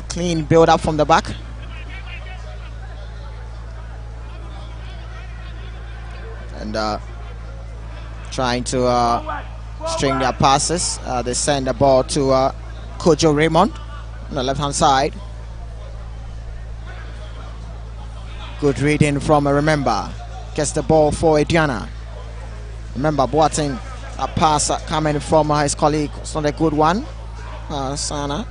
clean build up from the back. And trying to string their passes. They send the ball to Kojo Raymond on the left hand side. Good reading from Remember. Gets the ball for Aduana. Remember Boateng, a pass coming from his colleague. It's not a good one. Sana.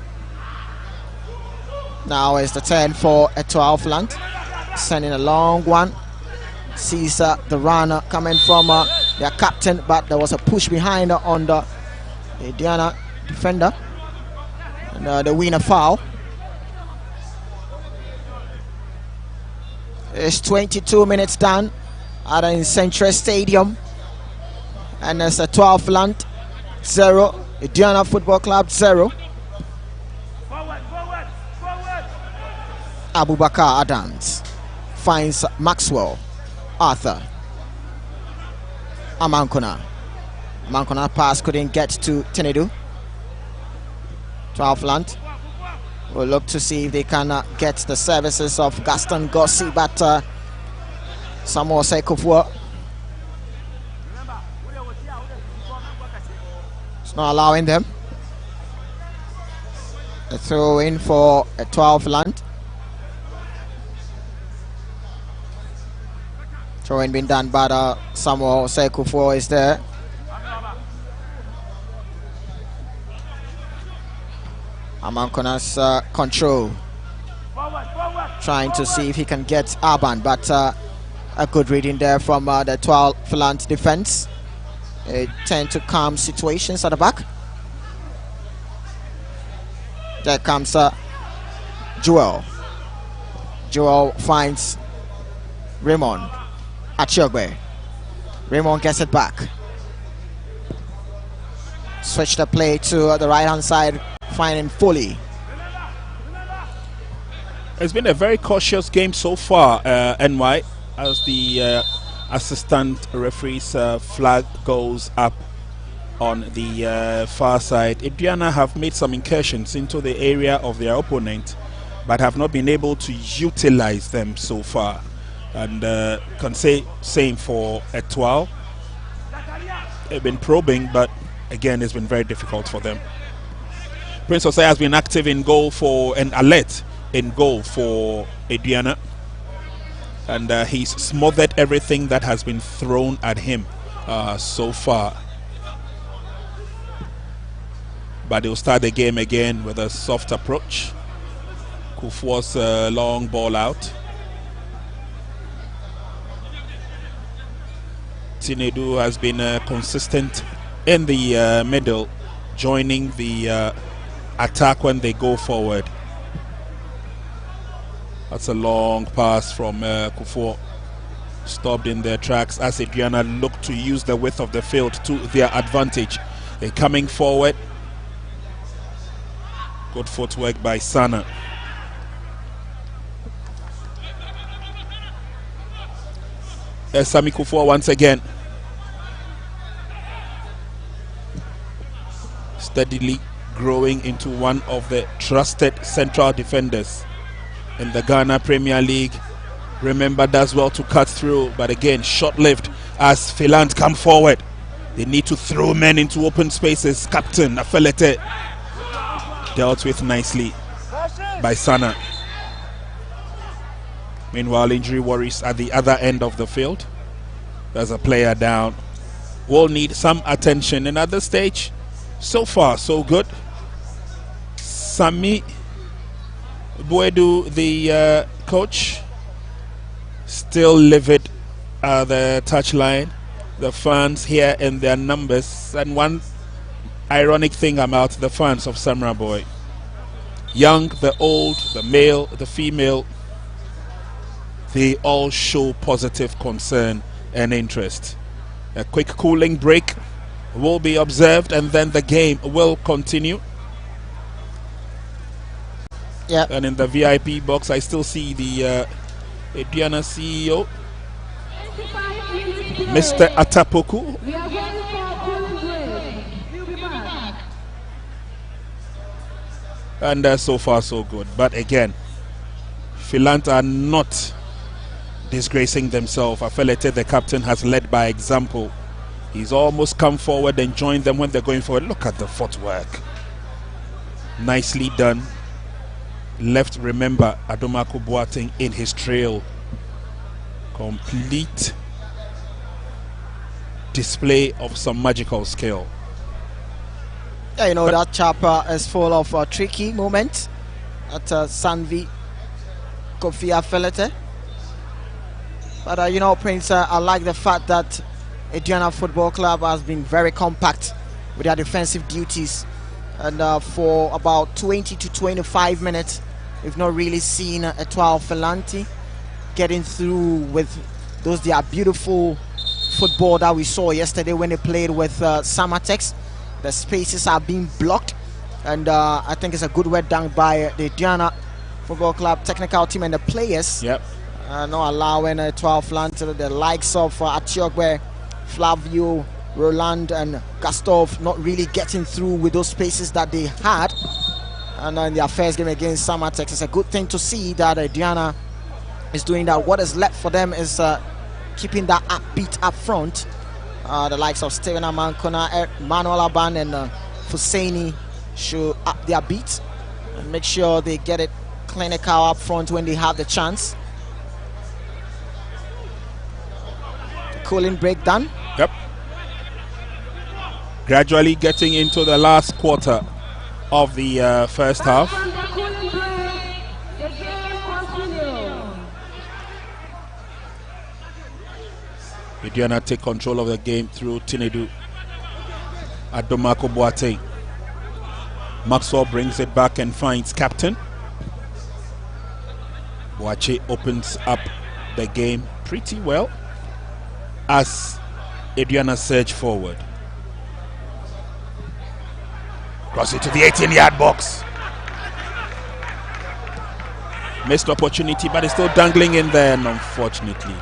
Now is the turn for Etoile Filante. Sending a long one. Sees the runner coming from their captain, but there was a push behind on the Aduana defender. And the winner foul. It's 22 minutes done at Nsenkyire Stadium. And it's Etoile Filante 0, Aduana Football Club 0. Abubakar Adams finds Maxwell. Arthur. Amankona. Amankona pass couldn't get to Tinedu. Etoile Filante will look to see if they can get the services of Gaston Gossi, but Samuel Osei Kufuor it's not allowing them. A throw in for Etoile Filante. Throwing been done, but Samuel Osei Kufuor is there. Amankona's control. Trying to see if he can get Aban, but a good reading there from the Etoile Filante defense. They tend to calm situations at the back. There comes Joel. Joel finds Raymond. Atiogbe. Raymond gets it back. Switch the play to the right hand side, finding Foley. It's been a very cautious game so far, NY, as the assistant referee's flag goes up on the far side. Aduana have made some incursions into the area of their opponent, but have not been able to utilize them so far. And can say same for Etoile. They've been probing, but again, it's been very difficult for them. Prince Osei has been active in goal for, and alert in goal for Aduana. And he's smothered everything that has been thrown at him so far. But he'll start the game again with a soft approach. Kufuor's long ball out. Tinedu has been consistent in the middle, joining the attack when they go forward. That's a long pass from Kufuor. Stopped in their tracks as Aduana look to use the width of the field to their advantage. They're coming forward. Good footwork by Sana. Sami Kufuor once again. Steadily growing into one of the trusted central defenders in the Ghana Premier League. Remember, does well to cut through, but again, short-lived as Filante come forward. They need to throw men into open spaces. Captain Afelete dealt with nicely by Sana. Meanwhile, injury worries at the other end of the field. There's a player down. Will need some attention. And at this stage, so far, so good. Sami Buedu, the coach, still livid at the touchline. The fans here in their numbers. And one ironic thing about the fans of Samurai Boy. Young, the old, the male, the female, they all show positive concern and interest. A quick cooling break will be observed and then the game will continue. Yeah. And in the VIP box, I still see the Aduana CEO, Mr. Atapoku. And so far so good. But again, Filante are not disgracing themselves. Afelete, the captain, has led by example. He's almost come forward and joined them when they're going forward. Look at the footwork. Nicely done. Left, remember, Adomako Boateng in his trail. Complete display of some magical skill. Yeah, you know, but that chapter is full of tricky moments at Sanvi Kofi Afelete. But you know, Prince, I like the fact that Aduana Football Club has been very compact with their defensive duties, and for about 20 to 25 minutes we've not really seen Etoile Filante getting through with those their beautiful football that we saw yesterday when they played with Samatex. The spaces are being blocked, and I think it's a good work done by the Aduana Football Club technical team and the players. Yep. Not allowing Etoile Filante, the likes of Atiogbe, Flavio, Roland and Gustave not really getting through with those spaces that they had. And in their first game against Samatex, it's a good thing to see that Aduana is doing that. What is left for them is keeping that upbeat up front. The likes of Steven Amankona, Manuel Aban and Fusaini should up their beat and make sure they get it clinical up front when they have the chance. Cooling break done. Yep. Gradually getting into the last quarter of the first half. Aduana take control of the game through Tinedu. Adomako Boateng. Maxwell brings it back and finds captain. Boache opens up the game pretty well as Aduana surge forward. Cross it to the 18-yard box. Missed opportunity, but it's still dangling in there, and unfortunately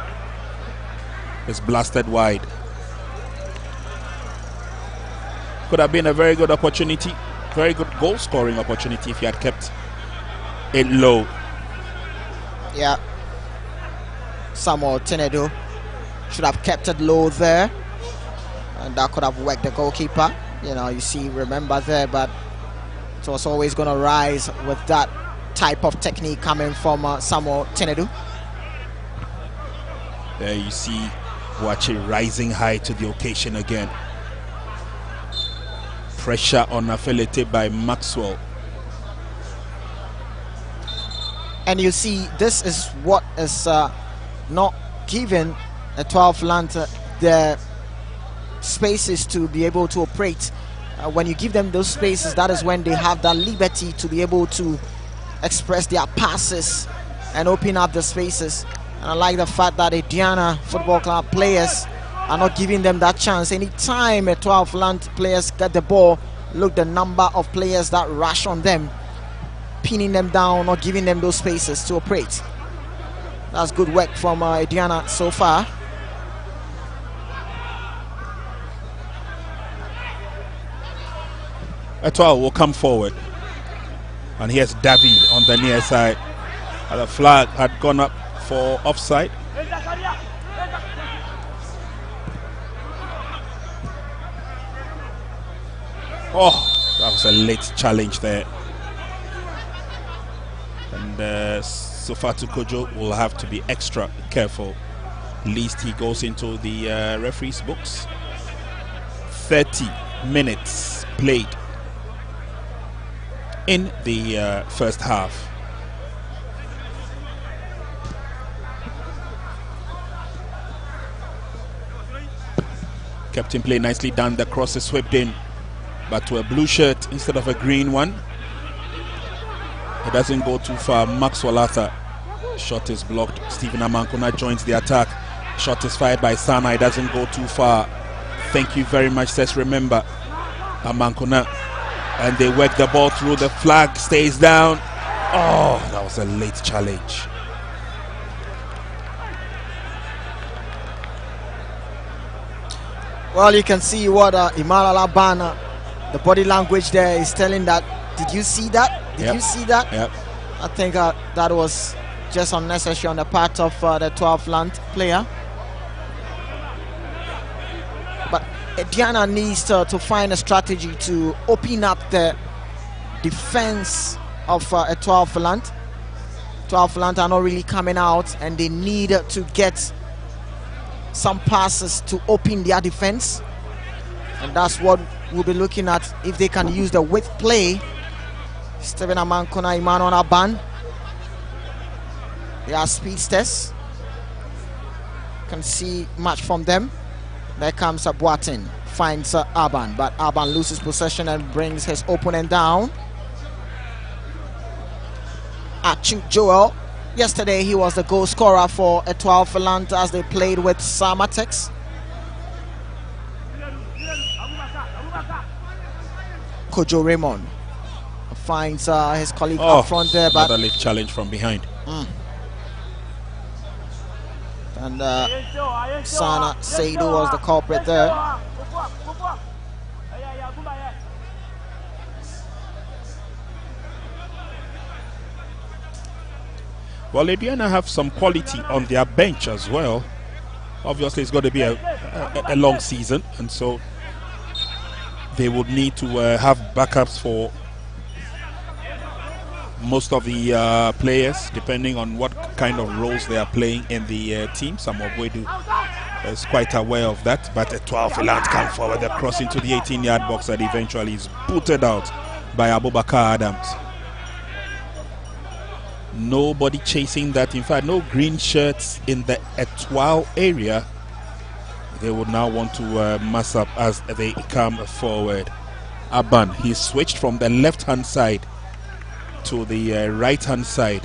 it's blasted wide. Could have been a very good opportunity, very good goal scoring opportunity if you had kept it low. Yeah. Samuel Tenedo should have kept it low there, and that could have worked the goalkeeper. You know, you see, remember there, but it was always going to rise with that type of technique coming from Samuel Tenedo. There you see Wache rising high to the occasion again. Pressure on Afelete by Maxwell. And you see, this is what is not giving Etoile Filante the spaces to be able to operate. When you give them those spaces, that is when they have that liberty to be able to express their passes and open up the spaces. And I like the fact that the Aduana Football Club players are not giving them that chance. Anytime Etoile Filante players get the ball, look the number of players that rush on them, pinning them down, not giving them those spaces to operate. That's good work from Aduana so far. Etoile will come forward. And here's Davi on the near side. The flag had gone up for offside. Oh, that was a late challenge there. And Sofatu Kojo will have to be extra careful, lest he goes into the referee's books. 30 minutes played in the first half. Kept in play, nicely done. The cross is swept in, but to a blue shirt instead of a green one. It doesn't go too far. Maxwell Arthur. Shot is blocked. Stephen Amankona joins the attack. Shot is fired by Sana. It doesn't go too far. Thank you very much, says Remember. Amankona. And they work the ball through. The flag stays down. Oh, that was a late challenge. Well, you can see what Imara Labana, the body language there is telling that. Did you see that? Did you see that? Yep. I think that was just unnecessary on the part of the Etoile Filante player. But Aduana needs to find a strategy to open up the defense of Etoile Filante. Etoile Filante are not really coming out, and they need to get some passes to open their defense, and that's what we'll be looking at if they can use the width play. Stephen Amankona, Emmanuel Aban, they are speedsters. Can see much from them. There comes Boateng, finds Aban, but Aban loses possession and brings his opponent down. Achu Joel. Yesterday he was the goal scorer for Etoile Filante as they played with Samatex. Kojo Raymond finds his colleague up front there, but another late challenge from behind. And Sana Seydou was the culprit there. Well, Aduana have some quality on their bench as well. Obviously, it's going to be a long season, and so they would need to have backups for most of the players, depending on what kind of roles they are playing in the team. Samuel Boadu is quite aware of that, but Etoile Filante come forward, the cross into the 18-yard box that eventually is booted out by Abubakar Adams. Nobody chasing that. In fact, no green shirts in the Etoile area. They would now want to mass up as they come forward. Aban, he switched from the left-hand side to the right-hand side.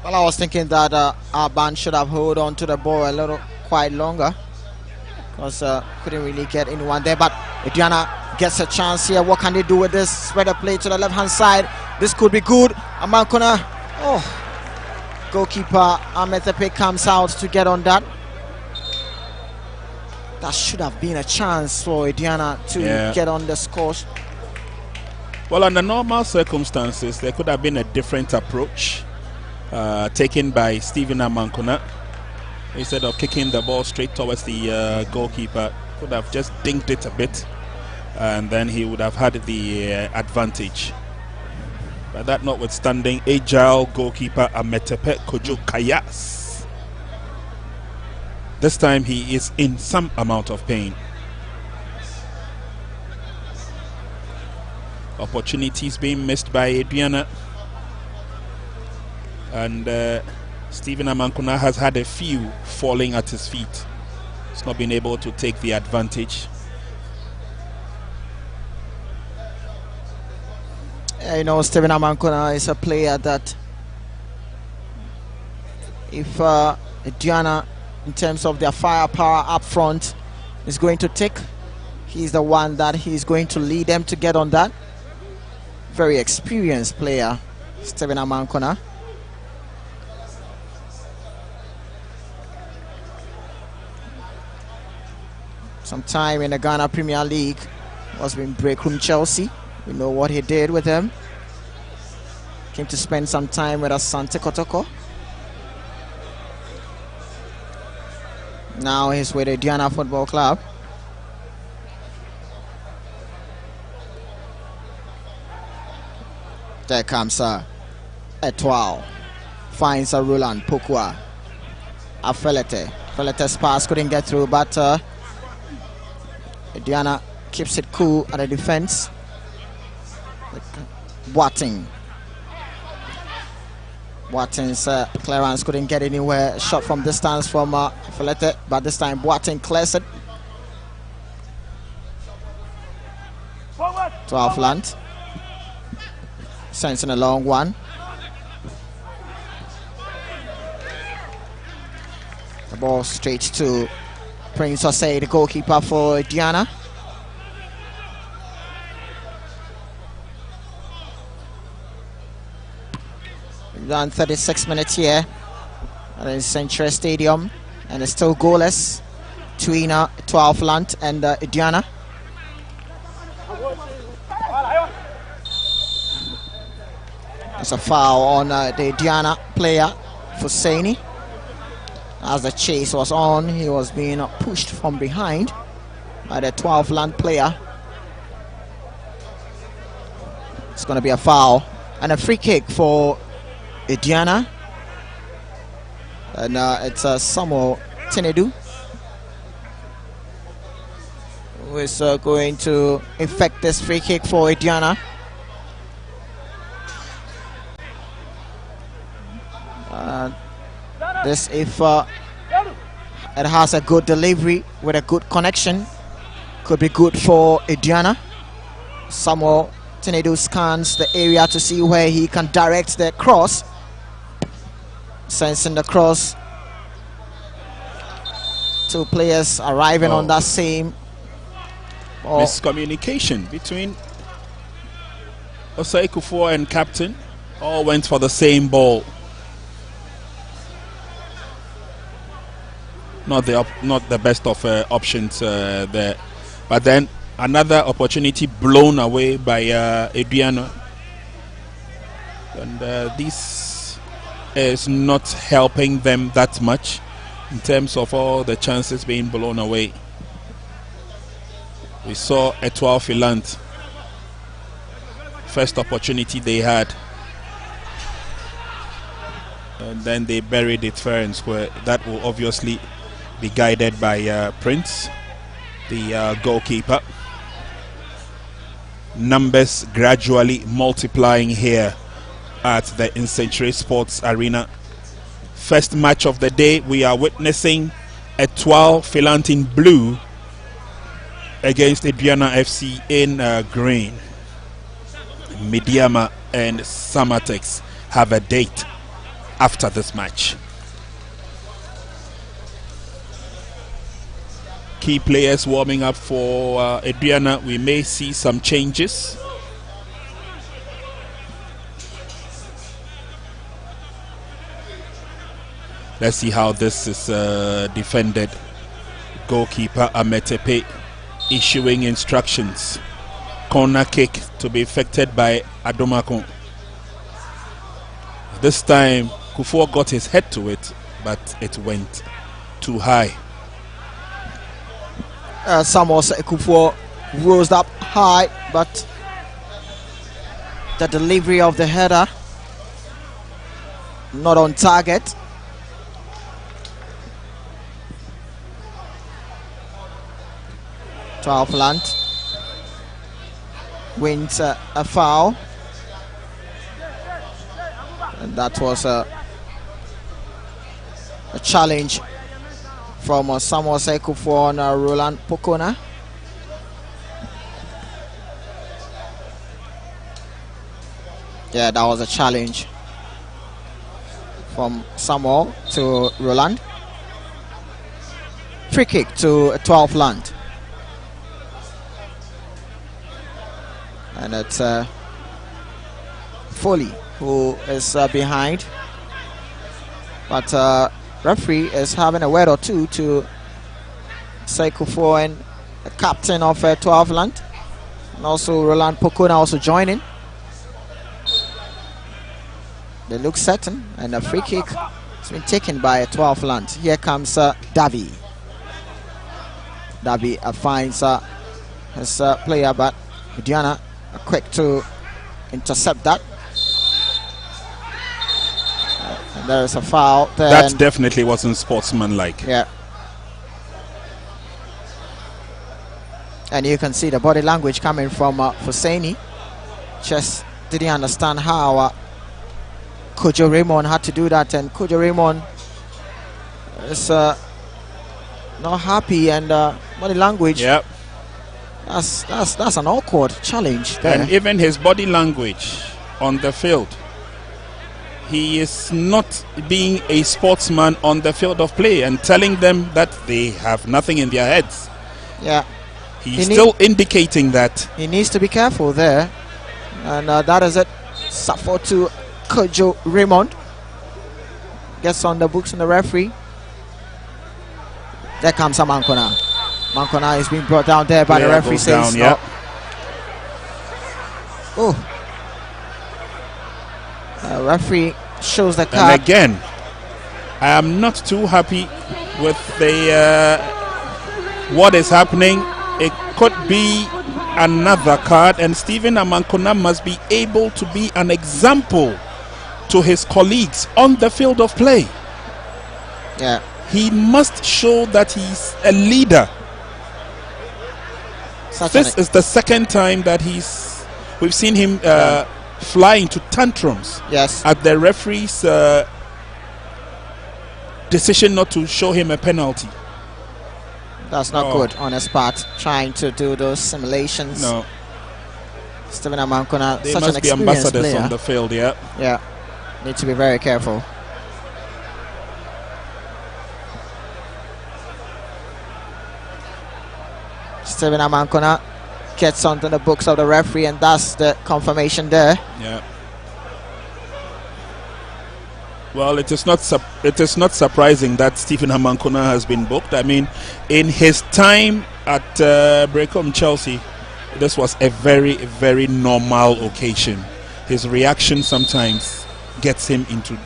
Well, I was thinking that Aban should have held on to the ball a little quite longer, because couldn't really get anyone there. But Aduana gets a chance here. What can they do with this? Spread the play to the left-hand side. This could be good. Amankona. Oh, goalkeeper Ametepe comes out to get on that. That should have been a chance for Aduana to get on the scores. Well, under normal circumstances, there could have been a different approach. taken by Stephen Amankona. Instead of kicking the ball straight towards the goalkeeper, could have just dinked it a bit, and then he would have had the advantage. But that notwithstanding, agile goalkeeper Ametepe Kojo Kayas. This time he is in some amount of pain. Opportunities being missed by Aduana. And Stephen Amankona has had a few falling at his feet. He's not been able to take the advantage. You know, Stephen Amankona is a player that if Aduana, in terms of their firepower up front, is going to take, he's the one that he's going to lead them to get on that. Very experienced player, Stephen Amankona. Sometime in the Ghana Premier League was in Breakroom Chelsea. We know what he did with him. Came to spend some time with Asante Kotoko. Now he's with the Aduana Football Club. There comes Etoile. Finds a Roland Pokwa. Afelete. Felete's pass couldn't get through, but Aduana keeps it cool at the defense. Boateng. Boateng's clearance couldn't get anywhere. Shot from distance from Felete, but this time Boateng clears it. Etoile Filante. Sends in a long one. The ball straight to Prince Osei, the goalkeeper for Aduana. We've done 36 minutes here at the Nsenkyire Stadium, and it's still goalless between Etoile Filante and Aduana. There's a foul on the Aduana player, Fuseni. As the chase was on, he was being pushed from behind by the Etoile Filante player. It's going to be a foul and a free kick for Aduana. And it's Samuel Tinedu who is going to effect this free kick for Aduana. This, if it has a good delivery with a good connection, could be good for Aduana. Samuel Tinedu scans the area to see where he can direct the cross. Sensing the cross. Two players arriving on that same. Miscommunication between Osei Kufuor and captain. All went for the same ball. Not the best of options there, but then another opportunity blown away by Aduana, and this is not helping them that much in terms of all the chances being blown away. We saw Etoile Filante, first opportunity they had, and then they buried it fair and square. That will obviously be guided by Prince, the goalkeeper. Numbers gradually multiplying here at the Nsenkyire Sports Arena. First match of the day, we are witnessing Etoile Filante in blue against Aduana FC in green. Midiama and Samatex have a date after this match. Key players warming up for Aduana. We may see some changes. Let's see how this is defended. Goalkeeper Ametepe issuing instructions. Corner kick to be effected by Adomakon. This time Kufuor got his head to it, but it went too high. Samuel Kufuor rose up high, but the delivery of the header not on target. Etoile Filante wins a foul, and that was a challenge from Samuel Kufuor on Roland Pokona. Yeah, that was a challenge from Samuel to Roland. Free kick to Etoile Filante. And it's Foley who is behind. But referee is having a word or two to Kufuor and the captain of Etoile Filante. And also Roland Pokona also joining. They look certain, and a free kick has been taken by Etoile Filante. Here comes Davy. Davy finds his player, but Aduana quick to intercept that. And there is a foul there. That definitely wasn't sportsmanlike. Yeah. And you can see the body language coming from Hosseini. Just didn't understand how Kojo Raymond had to do that, and Kojo Raymond is not happy, and body language. Yep. That's an awkward challenge there. And even his body language on the field, he is not being a sportsman on the field of play and telling them that they have nothing in their heads. Yeah. He's still indicating that. He needs to be careful there, and that is it. Suffer to Kojo Raymond. Gets on the books and the referee. There comes Mankona. Mankona is being brought down there by the referee. Says down, yeah. Oh. Referee shows the card. And again, I am not too happy with the what is happening. It could be another card, and Stephen Amankona must be able to be an example to his colleagues on the field of play. Yeah. He must show that he's a leader. This is the second time that we've seen him fly into tantrums. Yes. At the referee's decision not to show him a penalty. That's not good on his part, trying to do those simulations. No. Stephen Amankona, They such must an be experienced ambassadors player on the field, yeah. Yeah. Need to be very careful. Stephen Amankona gets onto the books of the referee, and that's the confirmation there. Yeah. Well, it is not surprising that Stephen Amankona has been booked. I mean, in his time at Brecon Chelsea, this was a very, very normal occasion. His reaction sometimes gets him into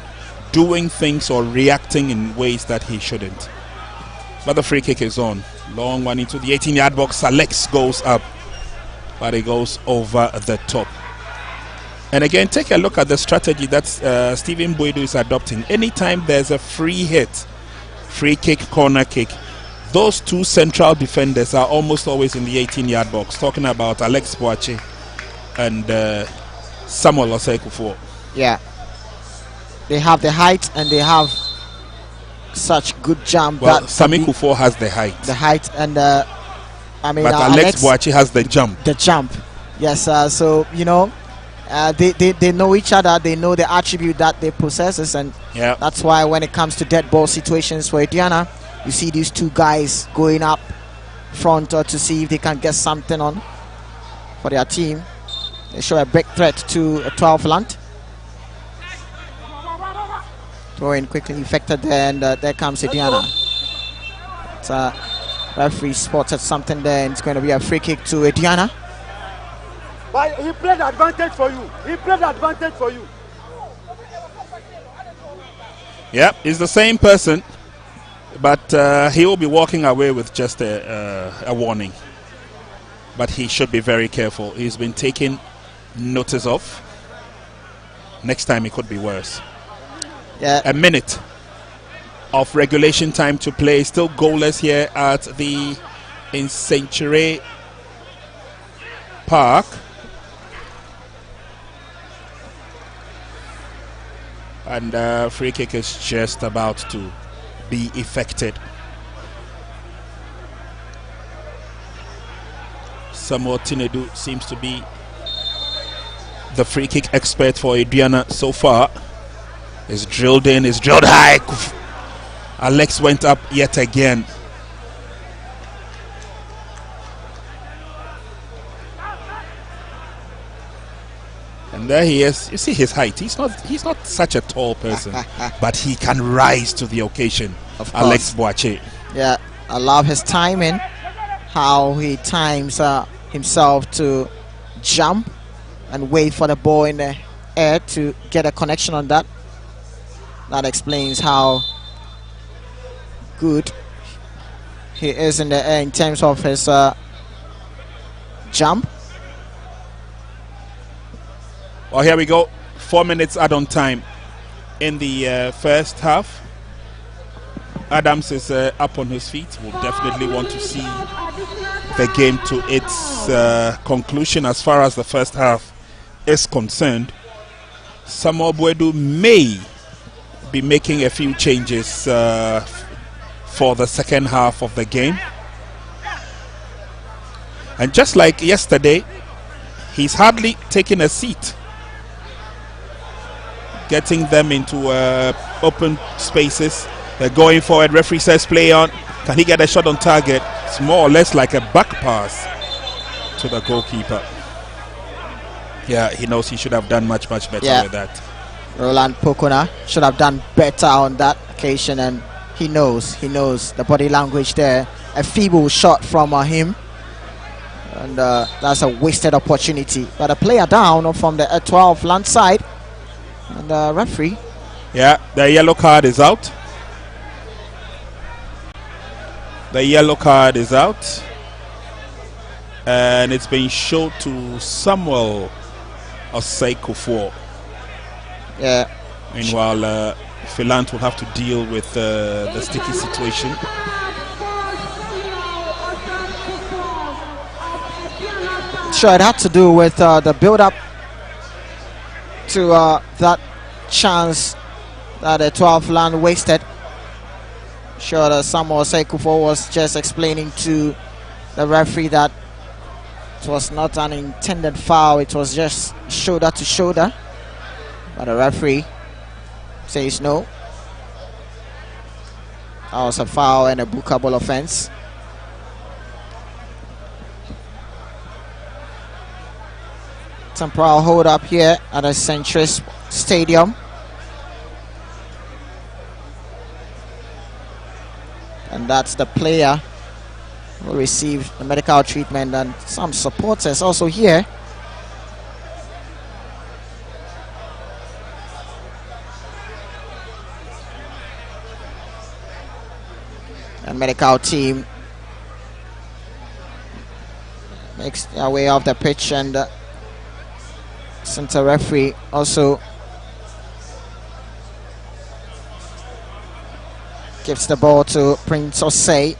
doing things or reacting in ways that he shouldn't. But the free kick is on. Long one into the 18-yard box. Alex goes up, but it goes over the top. And again, take a look at the strategy that Stephen Boydu is adopting. Anytime there's a free hit, free kick, corner kick, those two central defenders are almost always in the 18-yard box. Talking about Alex Boache and Samuel Kufuor. Yeah. They have the height, and they have such good jump. Well, Sami Kufuor has the height. The height, and I mean, but Alex Boache has the jump. The jump. Yes, so, you know, they know each other. They know the attribute that they possess, and that's why when it comes to dead ball situations for Aduana, you see these two guys going up front to see if they can get something on for their team. They show a big threat to Etoile Filante. Throw in quickly effected there, and there comes Aduana. Referee spotted something there, and it's going to be a free kick to Aduana. But he played advantage for you. He played advantage for you. Yep, he's the same person, but he will be walking away with just a warning. But he should be very careful. He's been taken notice of. Next time it could be worse. Yeah. A minute of regulation time to play. Still goalless here at the Nsenkyire Park. And free kick is just about to be effected. Samuel Tinedu seems to be the free kick expert for Aduana so far. Is drilled in, is drilled high. Alex went up yet again. And there he is. You see his height. He's not such a tall person, but he can rise to the occasion. Of course. Alex Boache. Yeah, I love his timing. How he times himself to jump and wait for the ball in the air to get a connection on that. That explains how good he is in the air in terms of his jump. Well, here we go. 4 minutes add-on time in the first half. Adams is up on his feet. Will definitely want to see the game to its conclusion as far as the first half is concerned. Samuel Boadu may be making a few changes for the second half of the game. And just like yesterday, he's hardly taking a seat. Getting them into open spaces. They're going forward. Referee says play on. Can he get a shot on target? It's more or less like a back pass to the goalkeeper. Yeah, he knows he should have done much better with that. Roland Pokona should have done better on that occasion, and he knows the body language there. A feeble shot from him, and that's a wasted opportunity. But a player down from the Etoile Filante side, and the referee. Yeah, the yellow card is out. The yellow card is out, and it's been shown to Samuel Osei-Kufo. Yeah. Meanwhile, Filante will have to deal with the sticky situation. Sure, it had to do with the build-up to that chance that Etoile Filante wasted. Sure, Samuel Osei-Kufo was just explaining to the referee that it was not an intended foul, it was just shoulder to shoulder. But the referee says no. That was a foul and a bookable offense. Temporal hold up here at the Nsenkyire Stadium. And that's the player who received the medical treatment, and some supporters also here. The medical team makes their way off the pitch, and center referee also gives the ball to Prince Osei.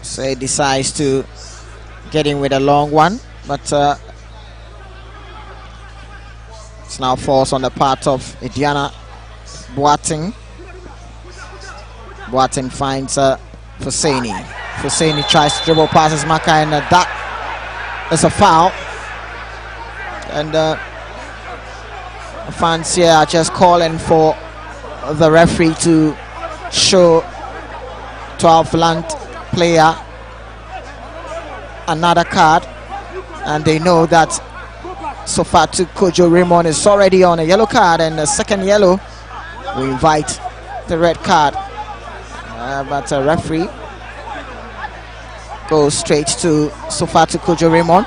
Osei decides to get in with a long one, but it's now falls on the part of Aduana. Boateng finds Fuseni. Fuseni tries to dribble past his marker, and that is a foul. And fans here are just calling for the referee to show Etoile Filante player another card, and they know that Sofatu Kojo Raymond is already on a yellow card, and the second yellow will invite the red card. But the referee goes straight to Sofatu Kojo Raymond,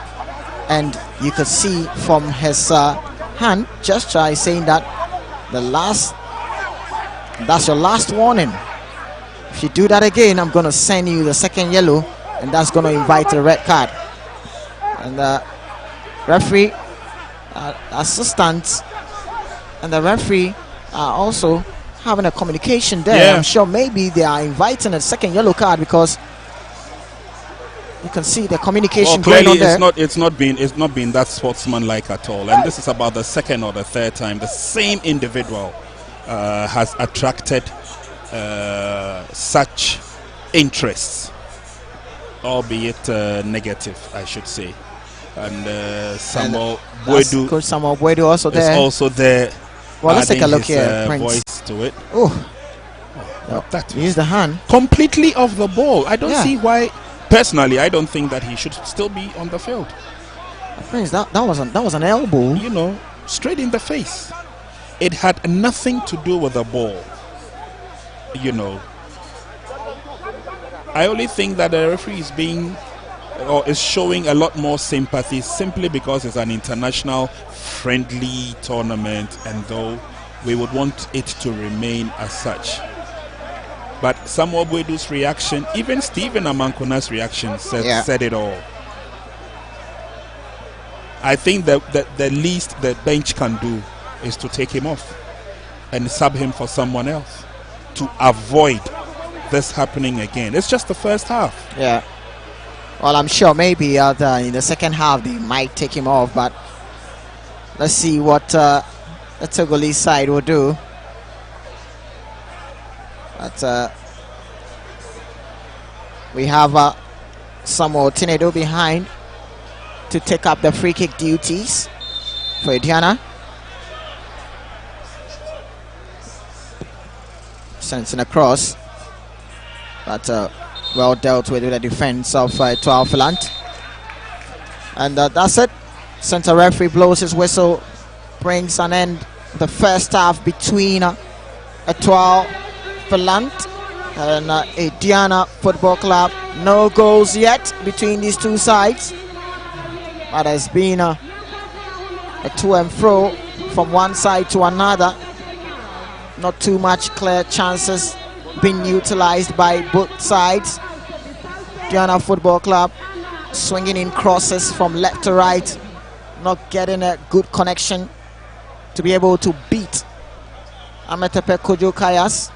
and you could see from his hand gesture is saying that that's your last warning. If you do that again, I'm going to send you the second yellow, and that's going to invite a red card. And the referee, assistant, and the referee are also having a communication there. Yeah. I'm sure maybe they are inviting a second yellow card because you can see the communication going on there. It's not been that sportsmanlike at all. And this is about the second or the third time the same individual has attracted such interests, albeit negative, I should say. And Samuel Boedu, Coach Samuel Boedu also there. is also there. Well, let's take a look here. Voice to it. That use the hand completely off the ball. I don't Yeah. see why. Personally, I don't think that he should still be on the field. Prince, that was an elbow. You know, straight in the face. It had nothing to do with the ball. You know, I only think that the referee is showing a lot more sympathy simply because it's an international friendly tournament, and though we would want it to remain as such. But Samuel Boedu's reaction, even Stephen Amankona's reaction said it all. I think that the least the bench can do is to take him off and sub him for someone else to avoid this happening again. It's just the first half. Yeah. Well, I'm sure maybe in the second half they might take him off, but let's see what the Togolese side will do. But we have Samuel Tinedo behind to take up the free kick duties for Aduana. Sends in a cross, but well dealt with the defense of Etoile Filante. And that's it. Center referee blows his whistle, brings an end the first half between Etoile Filante and Aduana Football Club. No goals yet between these two sides, but there's been a to and fro from one side to another. Not too much clear chances being utilized by both sides. Aduana Football Club swinging in crosses from left to right, not getting a good connection to be able to beat Ametepe Kojo Kayas.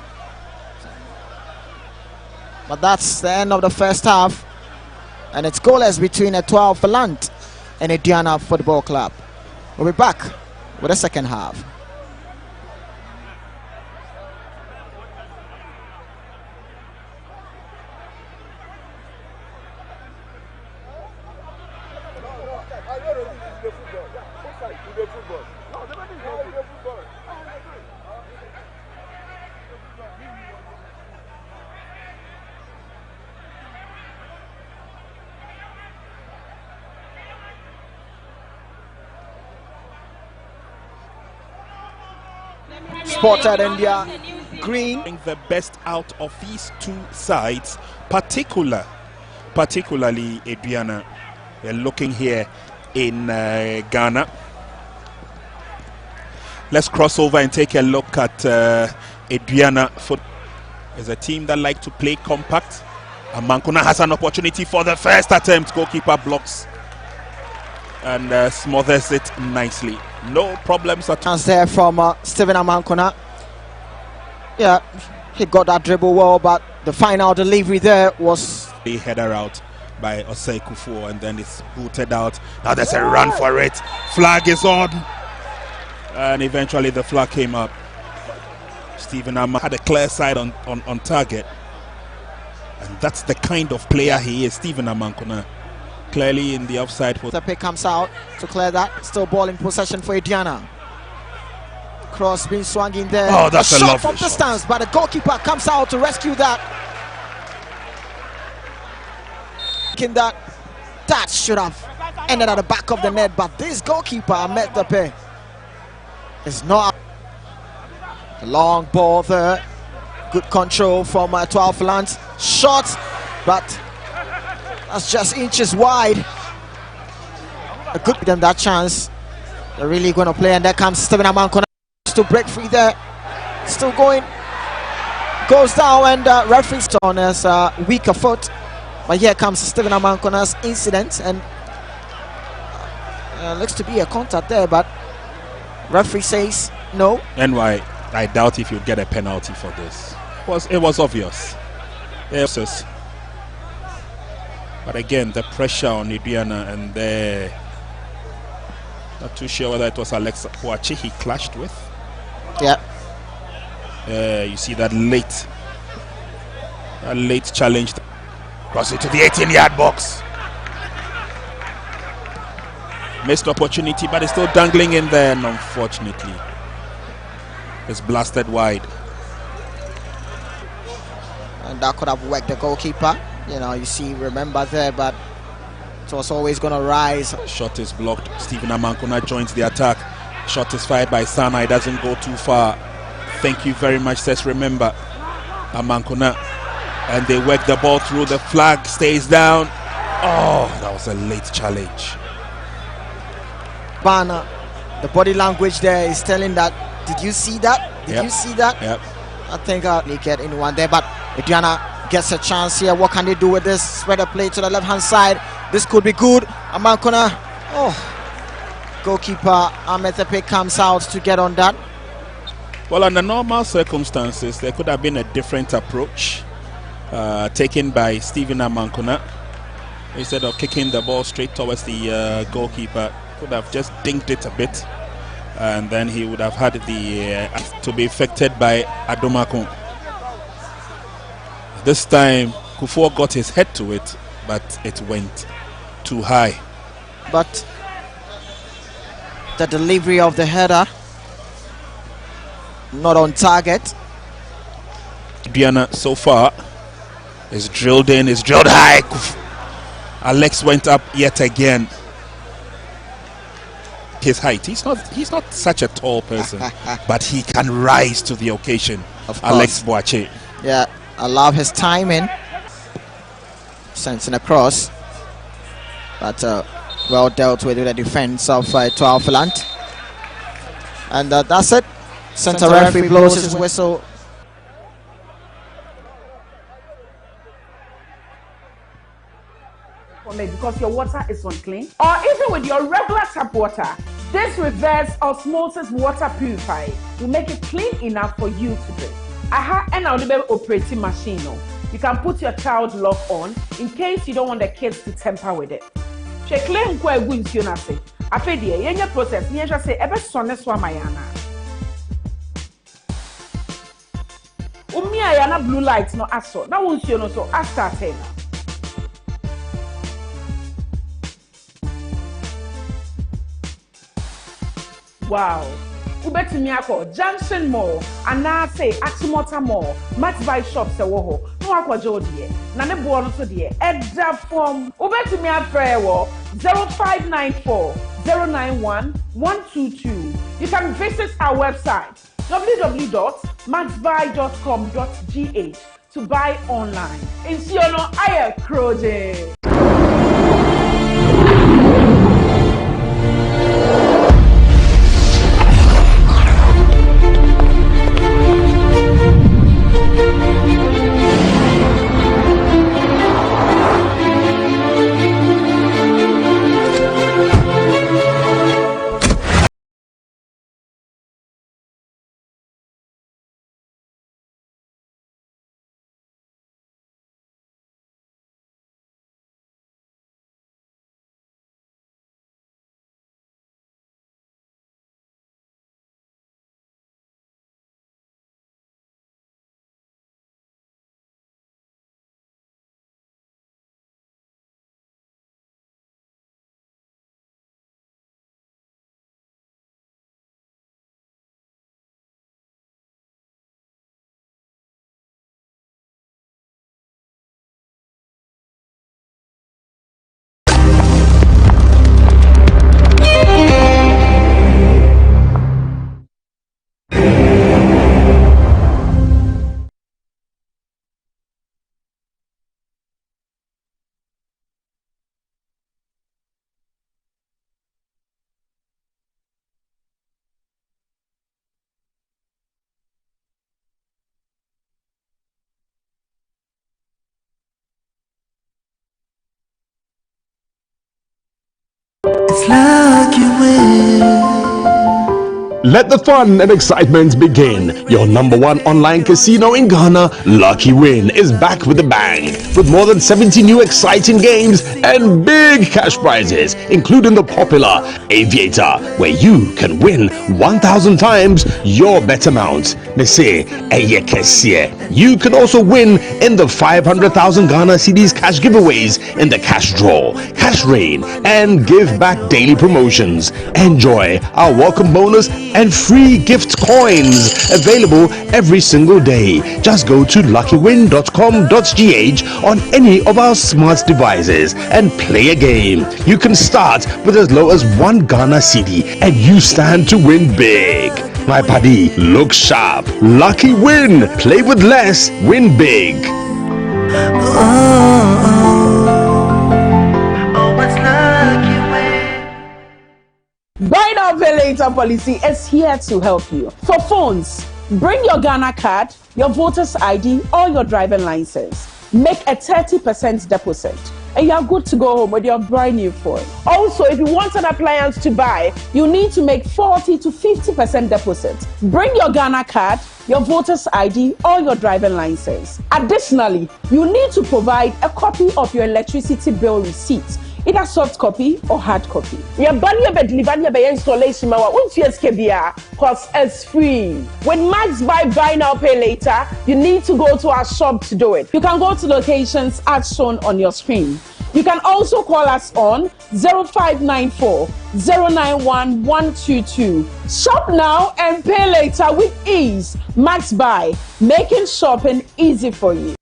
But that's the end of the first half, and it's goalless between Etoile Filante and Aduana Football Club. We'll be back with the second half. Spotted India green. The best out of these two sides, particularly Aduana. We're looking here in Ghana. Let's cross over and take a look at Aduana. It's a team that like to play compact. Amankona has an opportunity for the first attempt. Goalkeeper blocks and smothers it nicely. No problems at all. Chance there from Stephen Amankona. Yeah, he got that dribble well, but the final delivery there was a header out by Osei Kufuor, and then it's booted out. Now there's a run for it. Flag is on, and eventually the flag came up. Stephen Amma had a clear side on target, and that's the kind of player he is. Stephen Amankona clearly in the offside. Tepe comes out to clear that. Still ball in possession for Aduana. Cross being swung in there. Oh, that's a shot lovely from distance, but the goalkeeper comes out to rescue that. That touch should have ended at the back of the net, but this goalkeeper Ahmed Tepe is not. A long ball there. Good control from Etoile Filante. Shot, but that's just inches wide. A good them that chance. They're really going to play, and there comes Stephen Amankona to break free there. Still going. Goes down, and referee's on his weaker foot. But here comes Stephen Amankona's incident, and looks to be a contact there, but referee says no. NY, I doubt if you'd get a penalty for this. It was obvious. Yes. But again, the pressure on Aduana, and not too sure whether it was Alex Boache he clashed with. Yeah. You see that late challenge. Cross it to the 18-yard box. Missed opportunity, but it's still dangling in there, and unfortunately it's blasted wide. And that could have worked the goalkeeper. You know, you see, remember there, but it was always going to rise. Shot is blocked. Stephen Amankona joins the attack. Shot is fired by Sana. It doesn't go too far. Thank you very much, says remember Amankona. And they work the ball through. The flag stays down. Oh, that was a late challenge. Bana, the body language there is telling that. Did you see that? Did you see that? Yep. I think they get anyone there, but Aduana gets a chance here. What can they do with this? Spread the play to the left-hand side. This could be good. Amankona. Oh, goalkeeper Ahmed Tepe comes out to get on that. Well, under normal circumstances, there could have been a different approach taken by Stephen Amankona. Instead of kicking the ball straight towards the goalkeeper, could have just dinked it a bit, and then he would have had the to be affected by Adomakun. This time, Kufuor got his head to it, but it went too high. But the delivery of the header not on target. Aduana so far is drilled in, is drilled high. Alex went up yet again. His height, he's not such a tall person, but he can rise to the occasion. Of Alex Boache. Yeah, I love his timing. Sends it across, but well dealt with the defense of Etoile Filante. And that's it. Center referee blows his whistle. Because your water is unclean, or even with your regular tap water, this reverse osmosis water purifier will make it clean enough for you to drink. And I'll be operating machine. You can put your child lock on in case you don't want the kids to tamper with it. She claim kwa wins you na say. Ape die yenye process yenye say ebe sonne so amayana. Umia yana blue light no aso. Na wons you no so astart na. Wow. Ubetumi akọ Junction Mall ana say Atimota Mall, Max buy shop se wo ho. No akwaje odie. Na ne bo no so de edda form. Ubetumi afre wo 0594 091 122. You can visit our website www.maxbuy.com.gh to buy online. Insiono aye kroje. it's lucky win. Let the fun and excitement begin. Your number one online casino in Ghana, Lucky Win, is back with a bang. With more than 70 new exciting games and big cash prizes, including the popular Aviator, where you can win 1,000 times your bet amount. They say, you can also win in the 500,000 Ghana cedis cash giveaways in the cash draw, cash rain, and give back daily promotions. Enjoy our welcome bonus and free gift coins available every single day. Just go to luckywin.com.gh on any of our smart devices and play a game. You can start with as low as 1 Ghana cedi and you stand to win big. My buddy, look sharp. Lucky Win. Play with less, win big. Buy now, pay later policy is here to help you. For phones, bring your Ghana card, your voter's ID, or your driving license. Make a 30% deposit, and you are good to go home with your brand new phone. Also, if you want an appliance to buy, you need to make 40 to 50% deposit. Bring your Ghana card, your voter's ID, or your driving license. Additionally, you need to provide a copy of your electricity bill receipt, either soft copy or hard copy. Your banner be delivered by installation cause it's free. When Max buy now pay later, you need to go to our shop to do it. You can go to locations as shown on your screen. You can also call us on 0594 091 122. Shop now and pay later with ease. Max Buy, making shopping easy for you.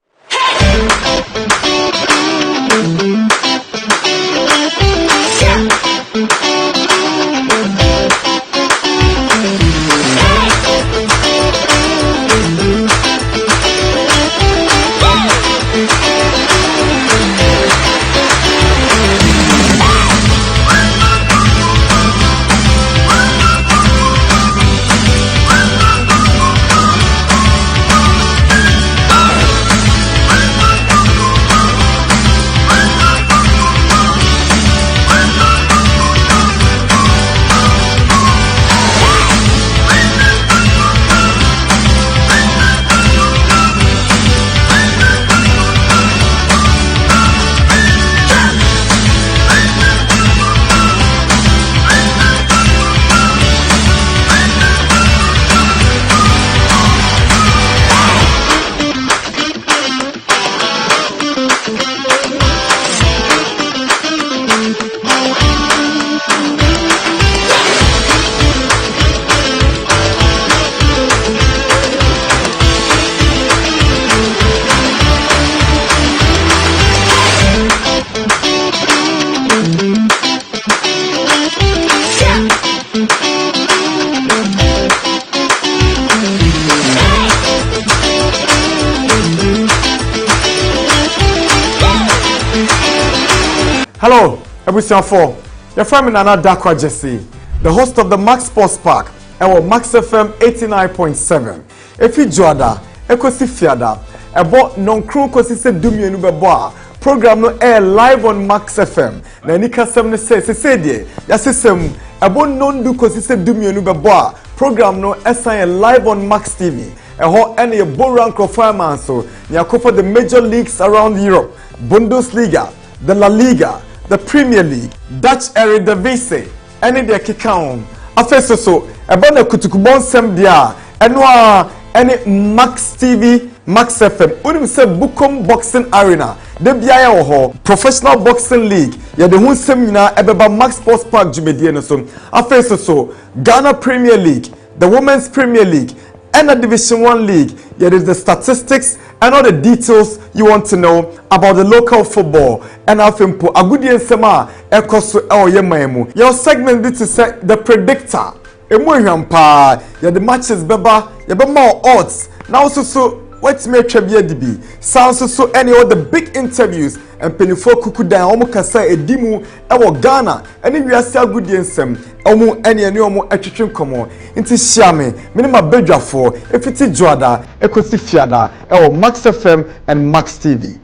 Hello, everyone for your friend Nana Dakwa Jesse, the host of the Max Sports Park, and Max FM 89.7. If you joada, ekosi fiada, ebo non-crew kosi se dumye nubeboa. Program no air live on Max FM. Na nika semne se die, ya system ebo non du kosi se dumye nubeboa. Program no SIN live on Max TV. Eho any boran crofirman so, ni akofa the major leagues around Europe, Bundesliga, the La Liga, the Premier League, Dutch Eredivisie, any de kikaon. Afeso so, eba na kutukubon sem dia, enwa any Max TV, Max FM. Unim se Bukom Boxing Arena. De biaya oho Professional Boxing League. Ya de hun sem nyina ebeba Max Sports Park jumedie no so. Afeso so, Ghana Premier League, the Women's Premier League, and the Division 1 League. There is the statistics and all the details you want to know about the local football. And afimpo agudi ensema ekoso yemaemu. Your segment bit to say the predictor. Emu hwampa ya the matches beba ya be more odds. Now so what's me twabia dibi. Sounds so any of the big interviews and penifo kukudan omo kasa edimu ewo Ghana eni wiase agudi ensem omo eni omo atwetwe komo nti hia me ma bedwafo efiti joada ekosi fiada ewo Max FM and Max TV.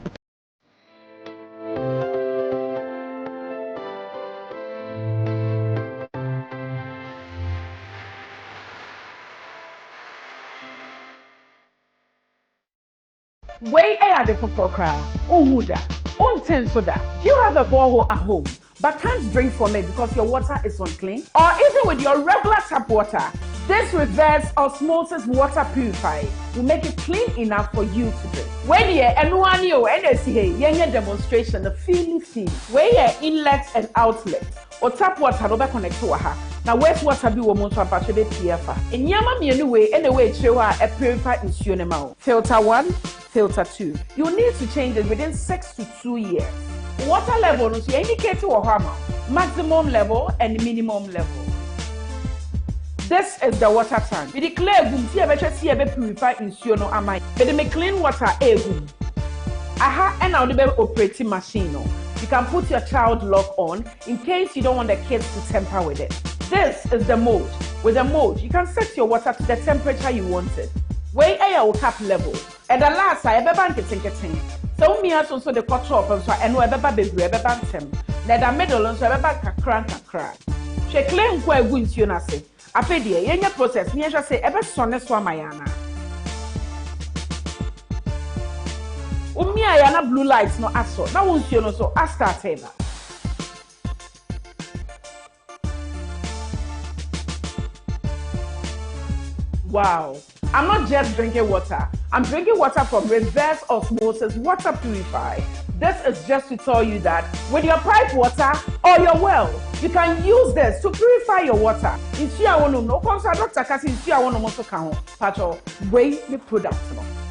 Way at the football crowd. Unhuda. Untensoda. Do you have a borehole at home but can't drink from it because your water is unclean? Or even with your regular tap water, this reverse osmosis water purifier will make it clean enough for you to drink. When you Aduana or NSC, yenye demonstration of feel. Where your inlet and outlet or tap water no be connect to her. Now waste water be wo monto apache be PFA. In yama mienu way anyway chewa a purifier insunement. Filter 1, filter 2. You need to change it within 6 to 2 years. Water level no so indicate or hammer, maximum level and minimum level. This is the water tank. We declare gum see ebe purify insuno amai. But make clean water gum. Aha and now the operating machine. You can put your child lock on in case you don't want the kids to tamper with it. This is the mode. With the mode, you can set your water to the temperature you want it. Weigh air will cap level. And the last I ever bank it. So me also the quarter up and so I know ever baby ever bank them. Let the middle and so ever bank a crank. She claim where wins you say. I pay the yenye process. Me just say ever sonne swamayana. Umia yana blue lights no aso. Na won't you know so asta tena. Wow. I'm not just drinking water. I'm drinking water from reverse osmosis water purifier. This is just to tell you that with your pipe water or your well, you can use this to purify your water. If you want to know, concern Dr. Kasi, if you want to know, Pacho, weigh the product.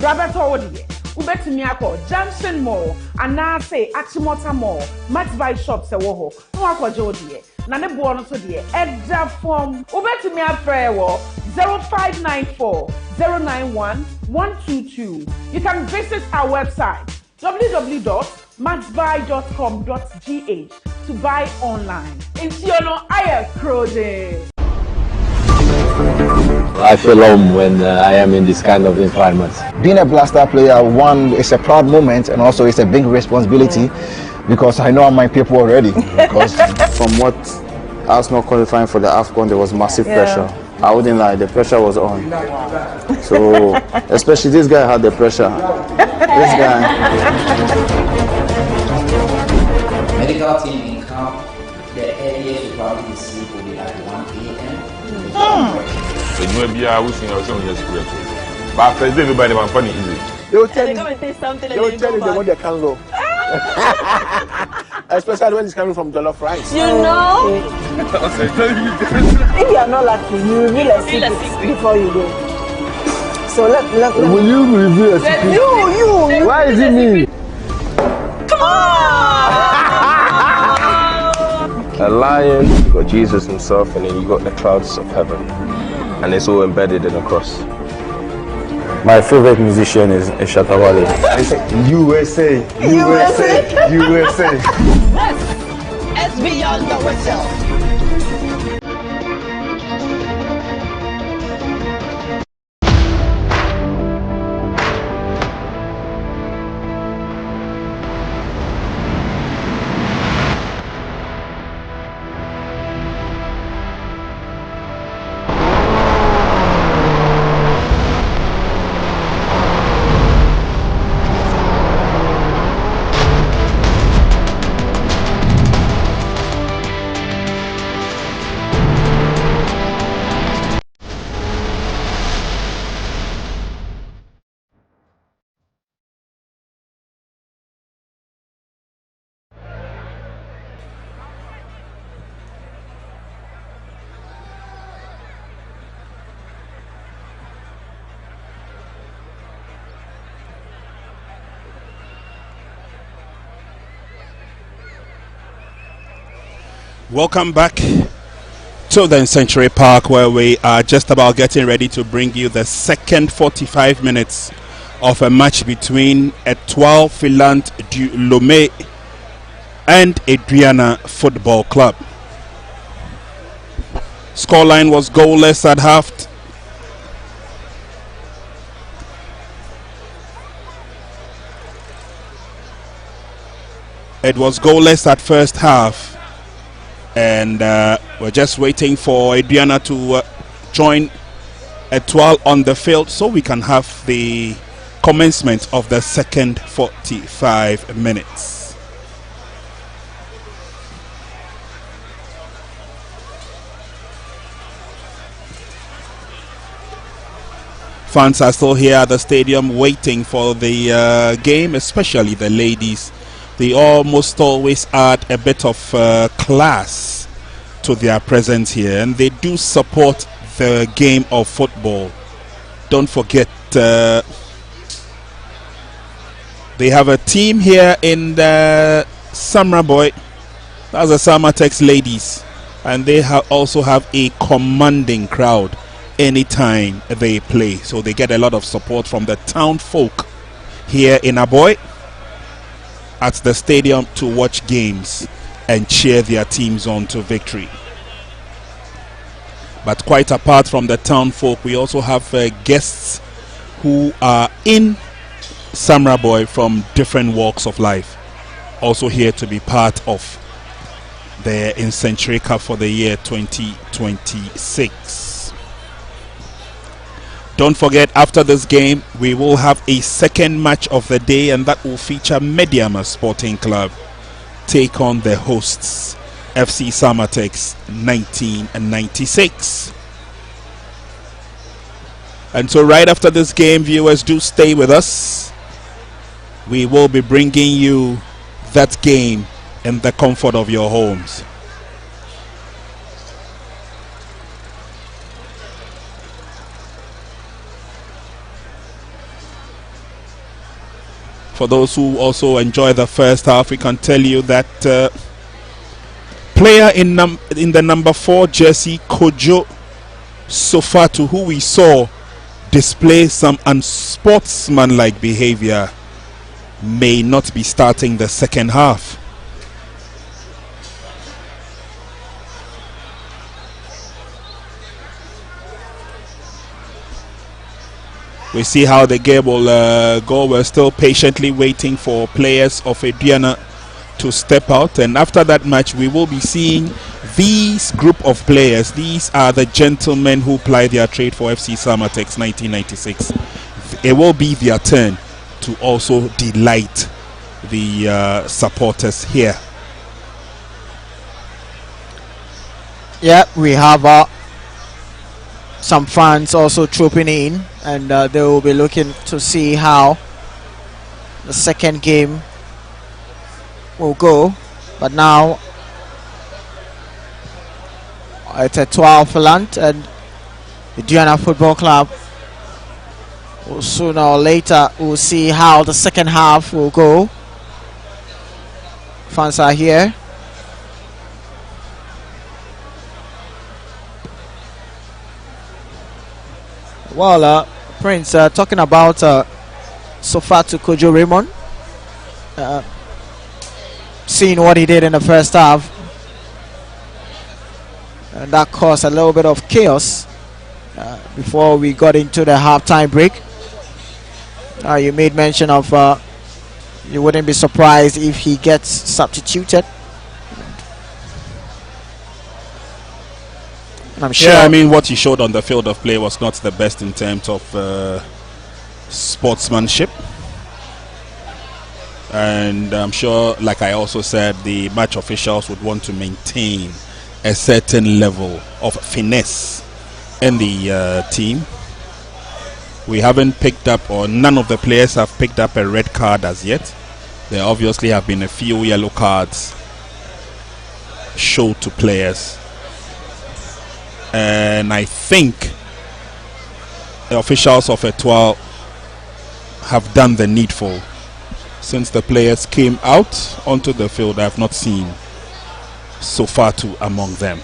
Robert Owodiye, Ubetumi Ako, Junction Mall, and now say Achimota Mall, Max Buy Shops, Sewoho, no Ako Jodiye, Nane Buono Sodiye, Edda Form, Ubetumi Afrewo, 0594 091 122. You can visit our website www.maxbuy.com.gh to buy online. Insiono Aya Krode. I feel home when I am in this kind of environment. Being a Blaster player, one, it's a proud moment and also it's a big responsibility because I know my people already. Because From what Arsenal qualifying for the AFCON, there was massive pressure. I wouldn't lie, the pressure was on. So, especially this guy had the pressure. This guy. Medical team in camp, the earliest you probably sleep will be like 1 a.m. So you will be wishing yourself just great. But first day everybody want funny easy. They will tell you they want their candle. Especially when it's coming from jollof rice. You know? If you are not lucky, you reveal a secret before you go. So let Will you reveal a secret? You. Why is it me? Come on! A lion, you got Jesus himself, and then you got the clouds of heaven. And it's all embedded in a cross. My favorite musician is Shatawale. USA. It's beyond the whistle. Welcome back to the Nsenkyire Park, where we are just about getting ready to bring you the second 45 minutes of a match between Etoile Filante du Lomé and Aduana Football Club. Scoreline was goalless at half. It was goalless at first half. And we're just waiting for Aduana to join Etoile on the field so we can have the commencement of the second 45 minutes. Fans are still here at the stadium waiting for the game, especially the ladies. They almost always add a bit of class to their presence here, and they do support the game of football. Don't forget, they have a team here in the Samra Boy. That's the Samatex ladies, and they also have a commanding crowd anytime they play, so they get a lot of support from the town folk here in Aboy at the stadium to watch games and cheer their teams on to victory. But quite apart from the town folk, we also have guests who are in Samra Boy from different walks of life, also here to be part of the Nsenkyire Cup for the year 2026. Don't forget, after this game, we will have a second match of the day, and that will feature Mediama Sporting Club take on the hosts, FC Samatex 1996. And so right after this game, viewers, do stay with us. We will be bringing you that game in the comfort of your homes. For those who also enjoy the first half, we can tell you that player in the number 4 jersey, Kojo Sofatu, who we saw display some unsportsmanlike behavior, may not be starting the second half. We see how the game will go. We're still patiently waiting for players of Aduana to step out, and after that match we will be seeing these group of players. These are the gentlemen who ply their trade for FC Samatex 1996. It will be their turn to also delight the supporters here. Yeah, we have some fans also trooping in, and they will be looking to see how the second game will go. But now it's Etoile Filante and the Aduana Football Club. Sooner or later we'll see how the second half will go. Fans are here. Well, Prince, talking about Sofatu Kojo Raymond, seeing what he did in the first half, and that caused a little bit of chaos before we got into the halftime break. You made mention of you wouldn't be surprised if he gets substituted. I'm sure. Yeah, I mean, what he showed on the field of play was not the best in terms of sportsmanship. And I'm sure, like I also said, the match officials would want to maintain a certain level of finesse in the team. We haven't picked up, or none of the players have picked up a red card as yet. There obviously have been a few yellow cards showed to players. And I think the officials of Etoile have done the needful. Since the players came out onto the field, I have not seen Sofatu among them.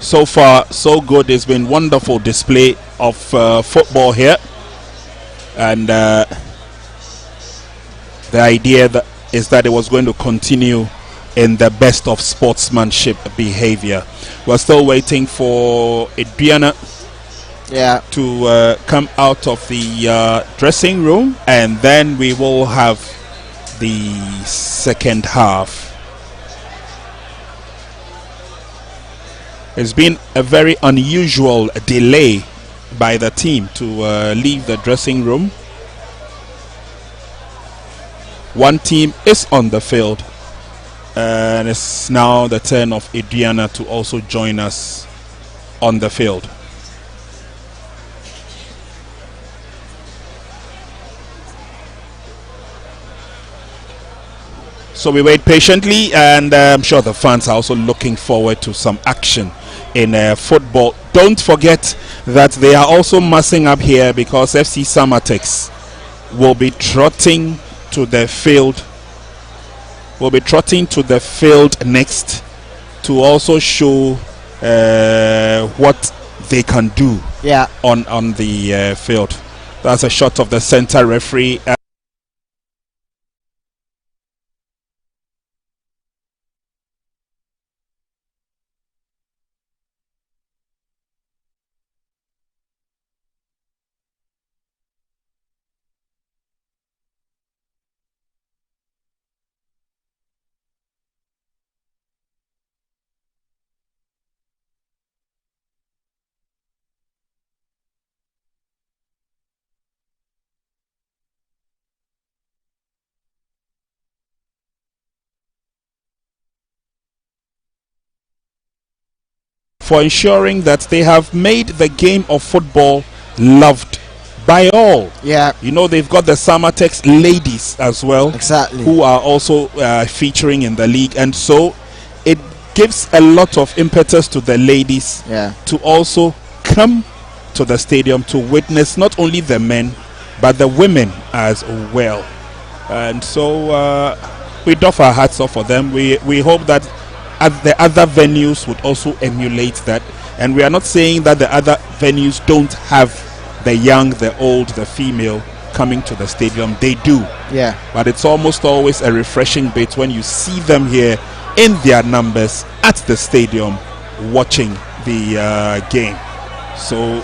So far, so good. It's been wonderful display of football here, and the idea is that it was going to continue in the best of sportsmanship behavior. We're still waiting for Aduana to come out of the dressing room, and then we will have the second half. It's been a very unusual delay by the team to leave the dressing room. One team is on the field, and it's now the turn of Aduana to also join us on the field. So we wait patiently, and I'm sure the fans are also looking forward to some action in football. Don't forget that they are also massing up here because FC Samatex will be trotting to the field. Next to also show what they can do on the field. That's a shot of the center referee. For ensuring that they have made the game of football loved by all. You know, they've got the Samatex ladies as well, who are also featuring in the league, and so it gives a lot of impetus to the ladies to also come to the stadium to witness not only the men but the women as well. And so we doff our hats off for them. We hope that the other venues would also emulate that, and we are not saying that the other venues don't have the young, the old, the female coming to the stadium. They do, but it's almost always a refreshing bit when you see them here in their numbers at the stadium watching the game. So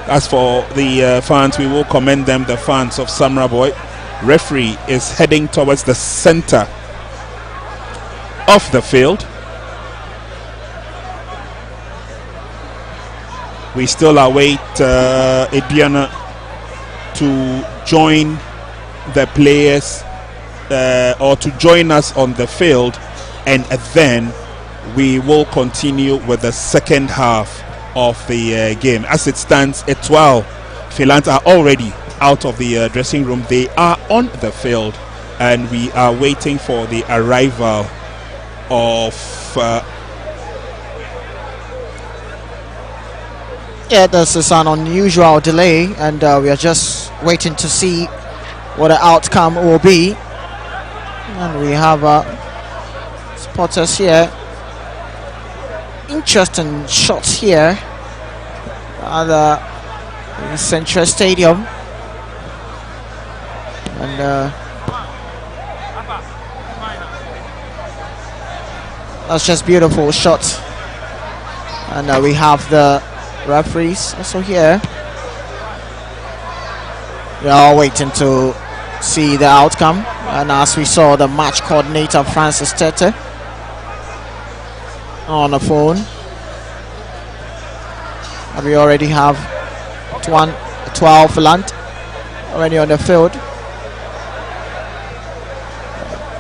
as for the fans, we will commend them, the fans of Samra Boy. Referee is heading towards the center of the field. We still await Aduana to join the players or to join us on the field, and then we will continue with the second half of the game. As it stands, Etoile Filante are already out of the dressing room. They are on the field, and we are waiting for the arrival of this is an unusual delay, and we are just waiting to see what the outcome will be. And we have supporters here. Interesting shots here at the Nsenkyire Stadium. And that's just beautiful shots. And we have the referees also here. We are all waiting to see the outcome, and as we saw, the match coordinator Francis Tete on the phone, and we already have Etoile Filante already on the field.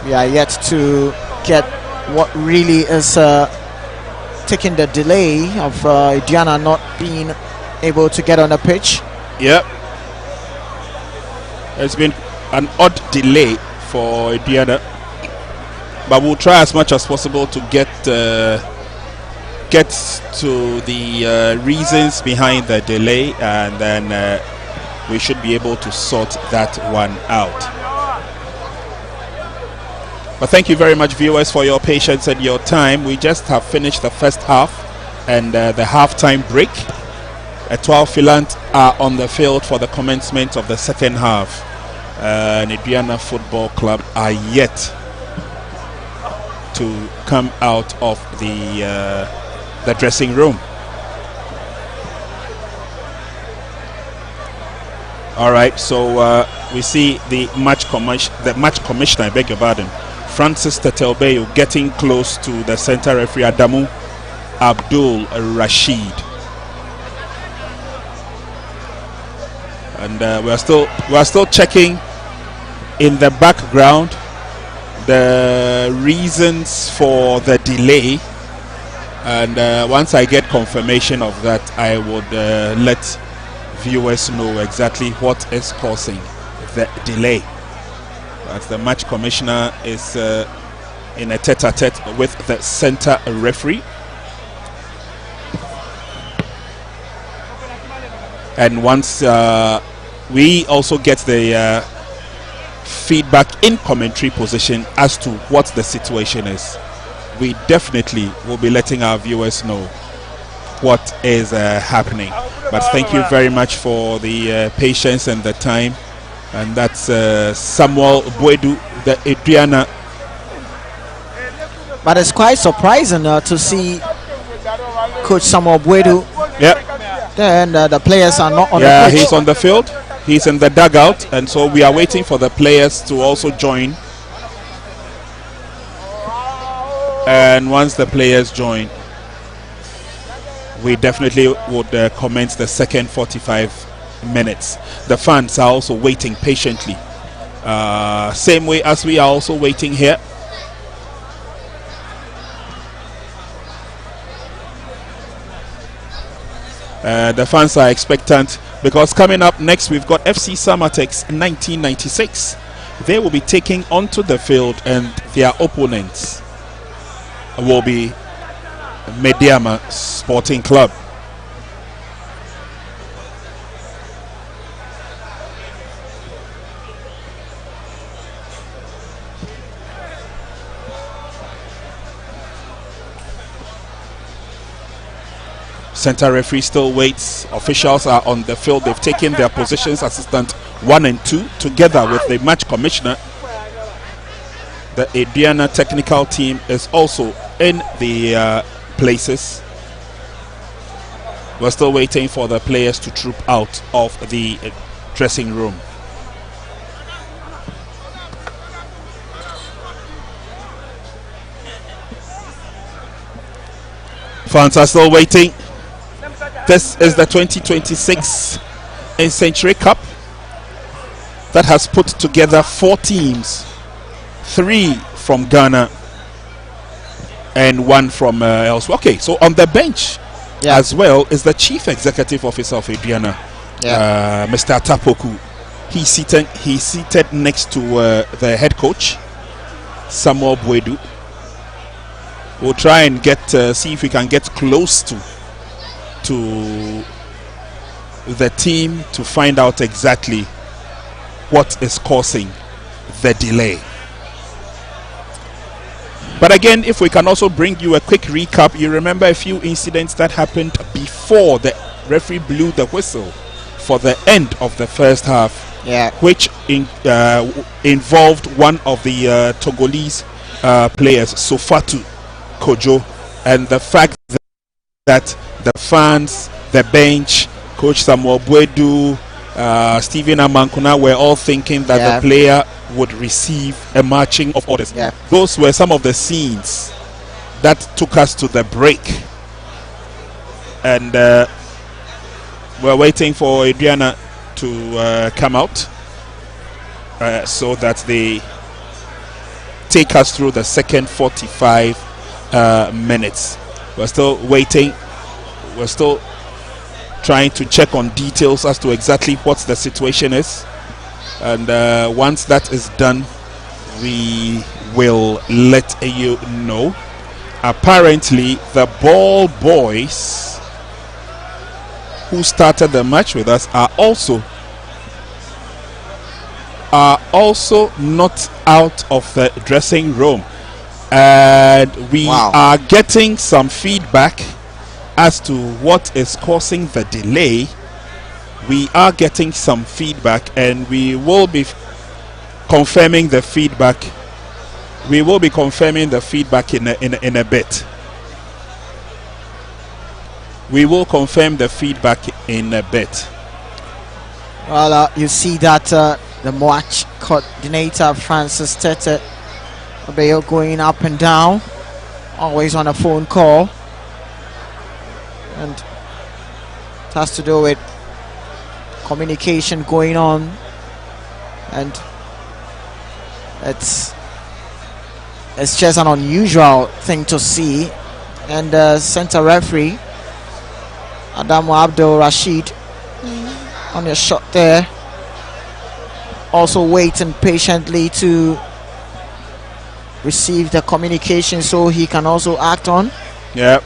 We are yet to get what really is taking the delay of Aduana not being able to get on the pitch. It's been an odd delay for Aduana, but we'll try as much as possible to get to the reasons behind the delay, and then we should be able to sort that one out. But thank you very much, viewers, for your patience and your time. We just have finished the first half and the halftime break. Etoile Filante are on the field for the commencement of the second half. Aduana Football Club are yet to come out of the dressing room. All right, so we see the match commissioner, I beg your pardon, Francis Tetelbeyo, getting close to the center referee Adamu Abdul Rashid, and we are still checking in the background the reasons for the delay, and once I get confirmation of that, I would let viewers know exactly what is causing the delay. As the match commissioner is in a tete-a-tete with the center referee, and once we also get the feedback in commentary position as to what the situation is, we definitely will be letting our viewers know what is happening. But thank you very much for the patience and the time. And that's Samuel Boedu, the Aduana. But it's quite surprising to see Coach Samuel Boedu. Yeah. And the players are not on the pitch. Yeah, he's on the field. He's in the dugout, and so we are waiting for the players to also join. And once the players join, we definitely would commence the second 45 minutes. The fans are also waiting patiently, same way as we are also waiting here. The fans are expectant because coming up next we've got FC Samatex 1996. They will be taking onto the field, and their opponents will be Mediama Sporting Club. Center referee still waits. Officials are on the field. They've taken their positions, assistant 1 and 2, together with the match commissioner. The Aduana technical team is also in the places. We're still waiting for the players to troop out of the dressing room. Fans are still waiting. This is the 2026 Nsenkyire Cup that has put together 4 teams, 3 from Ghana and 1 from elsewhere. Okay, so on the bench as well is the Chief Executive Officer of Aduana, Mr. Tapoku. He's seated next to the head coach, Samuel Boedu. We'll try and see if we can get close to the team to find out exactly what is causing the delay. But again, if we can also bring you a quick recap, you remember a few incidents that happened before the referee blew the whistle for the end of the first half, which involved one of the Togolese players, Sofatu Kojo, and the fact that the fans, the bench, Coach Samuel Boedu, Stephen Amankuna were all thinking that the player would receive a marching of orders. Those were some of the scenes that took us to the break, and we're waiting for Aduana to come out so that they take us through the second 45 minutes. We're still waiting. We're still trying to check on details as to exactly what the situation is, and once that is done, we will let you know. Apparently the ball boys who started the match with us are also not out of the dressing room, and we are getting some feedback as to what is causing the delay. We are getting some feedback, and we will be confirming the feedback. We will be confirming the feedback in a bit. We will confirm the feedback in a bit. Well, you see that the match coordinator Francis Tete Obeyo going up and down, always on a phone call, and it has to do with communication going on, and it's just an unusual thing to see. And center referee Adamu Abdul Rashid on a shot there, also waiting patiently to receive the communication so he can also act on. Yeah.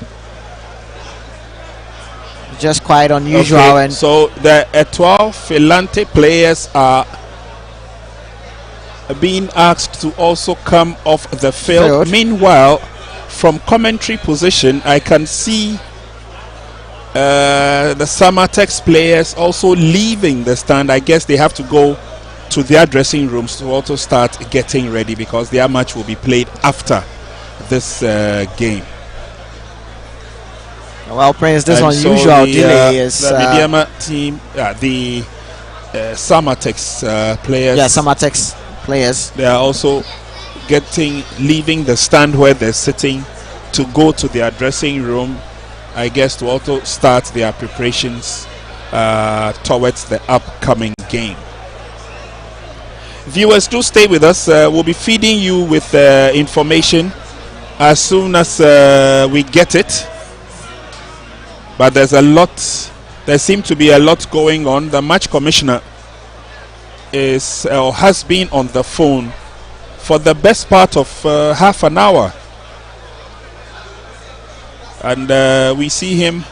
Just quite unusual. Okay, and so the Etoile Filante players are being asked to also come off the field. Meanwhile, from commentary position, I can see the Samatex players also leaving the stand. I guess they have to go to their dressing rooms to also start getting ready, because their match will be played after this game. Well, Prince, this unusual delay is the Mediama team, the Samatex players. Yeah, Samatex players. They are also leaving the stand where they're sitting to go to their dressing room, I guess, to also start their preparations towards the upcoming game. Viewers, do stay with us. We'll be feeding you with information as soon as we get it. But there seems to be a lot going on. The match commissioner is or has been on the phone for the best part of half an hour. And we see him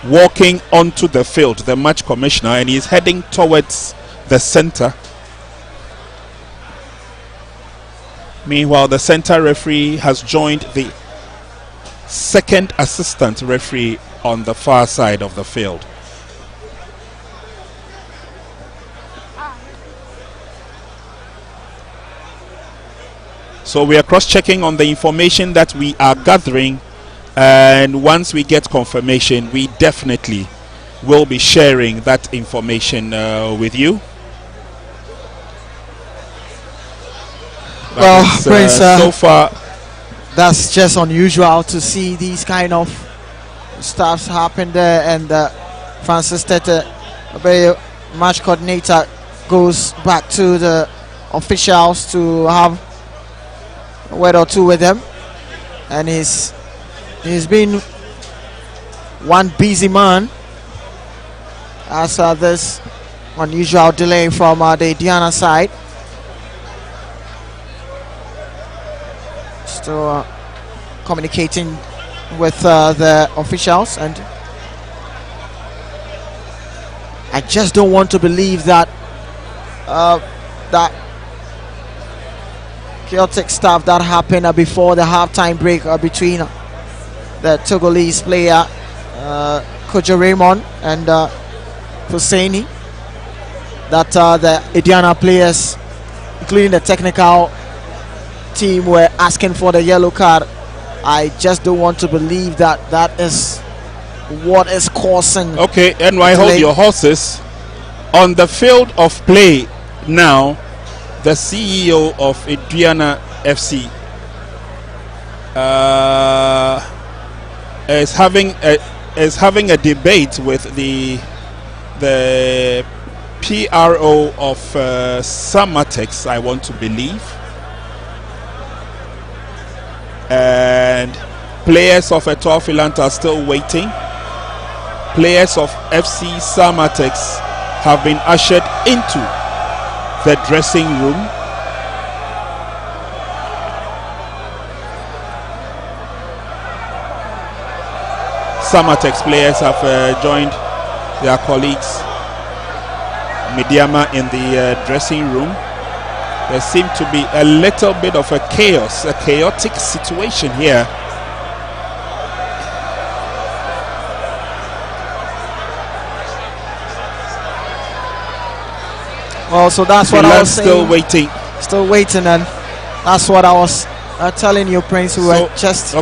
walking onto the field, the match commissioner, and he's heading towards the center. Meanwhile, the center referee has joined the second assistant referee on the far side of the field. So we are cross-checking on the information that we are gathering, and once we get confirmation, we definitely will be sharing that information with you. Well, Prince, so far that's just unusual to see these kind of stuffs happen there. And Francis Tete, match coordinator, goes back to the officials to have a word or two with them, and he's been one busy man as this unusual delay from the Diana side. Still communicating with the officials, and I just don't want to believe that that chaotic stuff that happened before the halftime break between the Togolese player Kojo Raymond and Husseini, that the Ediana players, including the technical team, were asking for the yellow card. I just don't want to believe that that is what is causing. Okay, NY, hold your horses. On the field of play now, the CEO of Aduana FC is having a debate with the PRO of Samatex, I want to believe. And players of Etoile Filante are still waiting. Players of FC Samatex have been ushered into the dressing room. Samatex players have joined their colleagues Mediama in the dressing room. There seemed to be a little bit of a chaotic situation here. Well, so that's what I was saying. Still waiting, and that's what I was telling you, Prince. We were just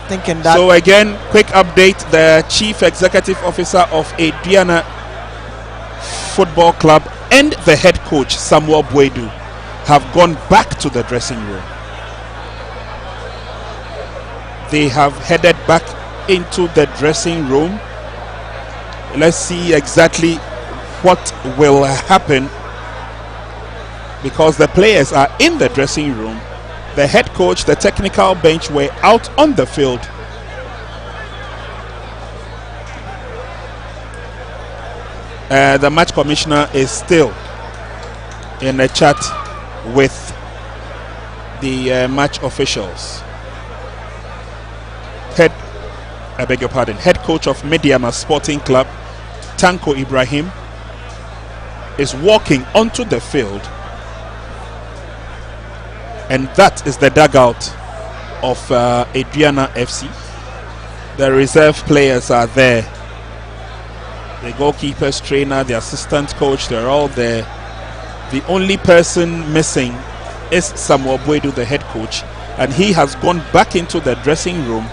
thinking that. So again, quick update: the Chief Executive Officer of Aduana Football Club and the head coach, Samuel Boadu, have gone back to the dressing room. They have headed back into the dressing room. Let's see exactly what will happen, because the players are in the dressing room. The head coach, the technical bench were out on the field. The match commissioner is still in a chat with the match officials. Head coach of Mediama Sporting Club, Tanko Ibrahim, is walking onto the field, and that is the dugout of Aduana FC. The reserve players are there. The goalkeepers, trainer, the assistant coach, they're all there. The only person missing is Samuel Boadu, the head coach, and he has gone back into the dressing room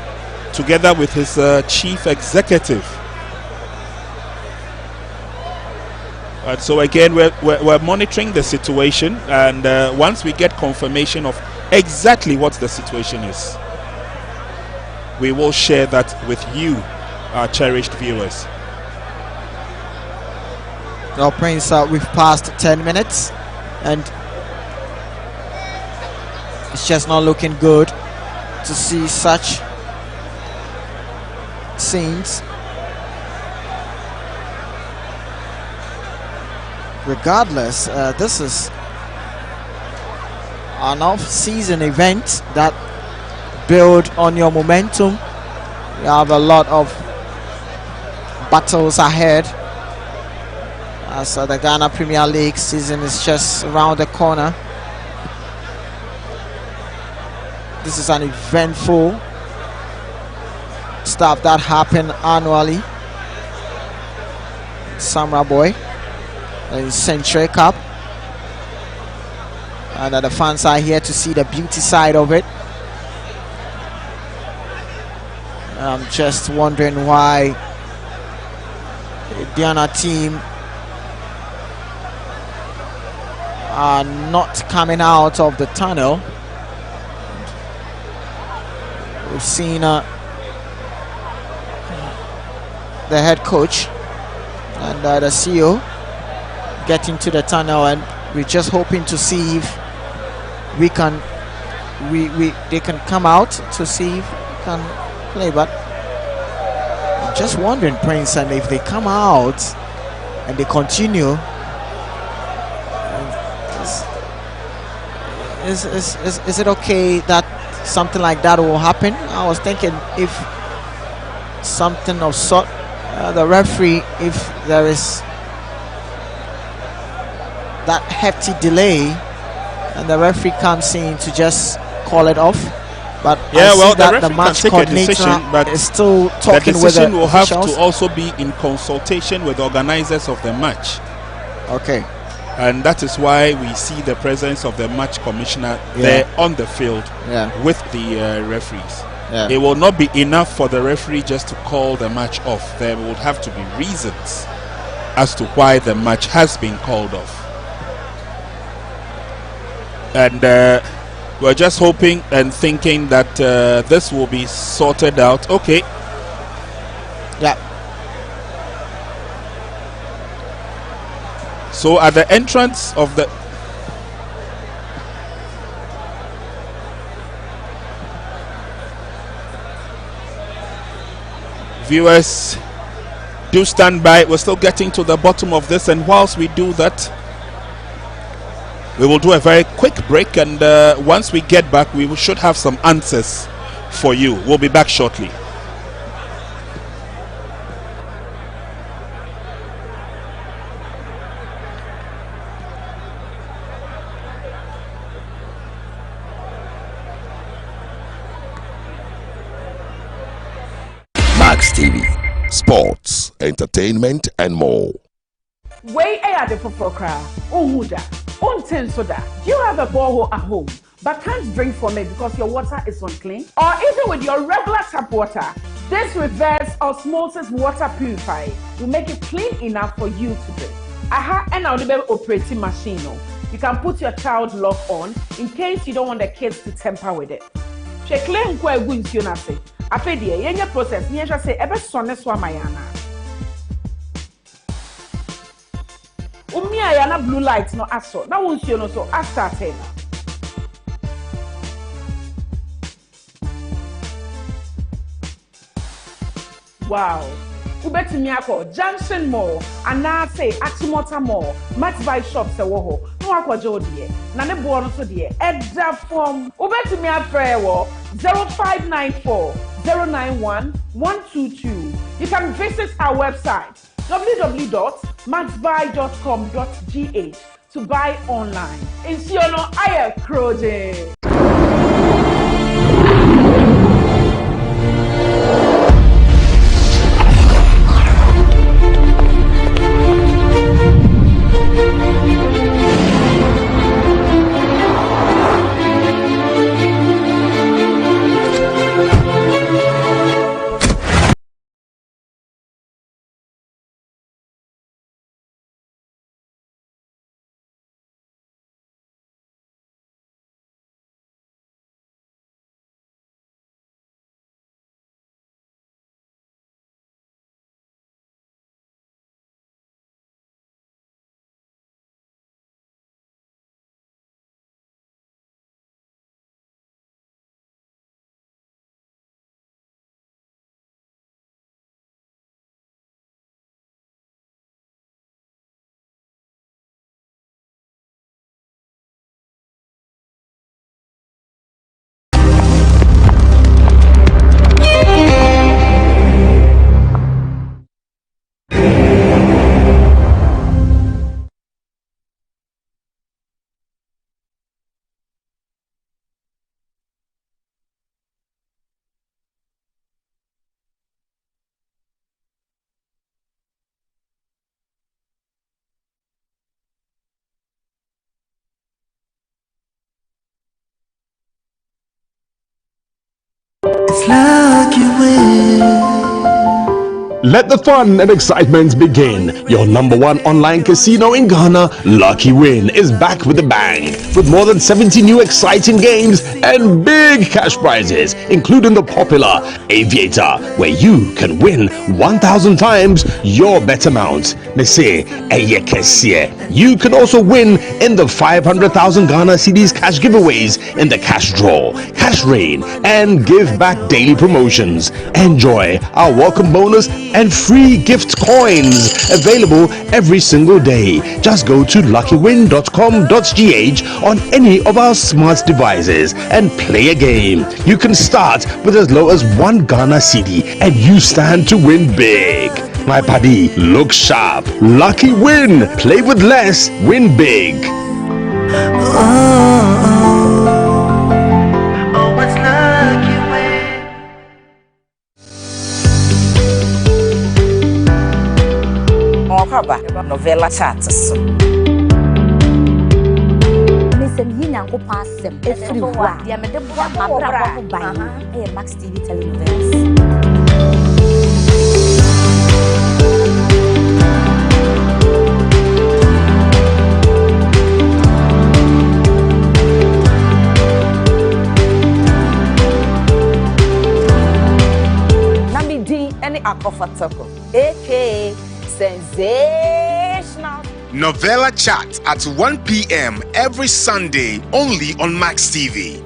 together with his chief executive. So again, we're monitoring the situation, and once we get confirmation of exactly what the situation is, we will share that with you, our cherished viewers. Now, Prince, we've passed 10 minutes, and it's just not looking good to see such scenes. Regardless, this is an off-season event that build on your momentum. You have a lot of battles ahead, as the Ghana Premier League season is just around the corner. This is an eventful stuff that happen annually. Samra Boy, the Nsenkyire Cup, and the fans are here to see the beauty side of it. I'm just wondering why the Ghana team are not coming out of the tunnel. We've seen the head coach and the CEO get into the tunnel, and we're just hoping to see if they can come out to see if we can play. But I'm just wondering, Prince, and if they come out and they continue, is it okay that something like that will happen? I was thinking if something of sort, the referee, if there is that hefty delay and the referee comes in to just call it off. But yeah, well, the match coordinator but is still talking the with the decision will have officials. to also be in consultation with the organizers of the match. Okay. And that is why we see the presence of the match commissioner there on the field with the referees. Yeah. It will not be enough for the referee just to call the match off. There would have to be reasons as to why the match has been called off. And we're just hoping and thinking that this will be sorted out. Okay. Yeah. So at the entrance of the viewers, do stand by. We're still getting to the bottom of this, and whilst we do that, we will do a very quick break, and once we get back, we should have some answers for you. We'll be back shortly. Max TV, sports, entertainment, and more. Way air the Fofokra, Umuda, Untensoda. Do you have a borehole at home but can't drink from it because your water is unclean? Or even with your regular tap water, this reverse osmosis water purifier will make it clean enough for you to drink. Aha, and now the operating machine. You can put your child lock on in case you don't want the kids to tamper with it. Check claim kwa gunsi na say. Ape die yenye process ni ehwa say ebe sonne so amayana. Umia ya na blue light no aso. Na wonsuo no so astarte. Wow. Ubetimi akọ Junction Mall and say Achimota Mall, Max Buy Shops e wo ho. No akwaje odie. Na ne bo no so de edda form. Ubetimi afre wo 0594 091 122. You can visit our website www.maxbuy.com.gh to buy online. Insiono aye kroje. It's like you win. Let the fun and excitement begin. Your number one online casino in Ghana, Lucky Win, is back with a bang. With more than 70 new exciting games and big cash prizes, including the popular Aviator, where you can win 1,000 times your bet amount. They say, you can also win in the 500,000 Ghana cedis cash giveaways in the cash draw, cash rain, and give back daily promotions. Enjoy our welcome bonus and free gift coins available every single day. Just go to luckywin.com.gh on any of our smart devices and play a game. You can start with as low as 1 Ghana cedi and you stand to win big. My buddy, look sharp. Lucky Win. Play with less, win big. Novella charts. Max TV telenovelas. Nami D any Akofotoko, aka sensational Novella Chat at 1 p.m. every Sunday only on Max TV.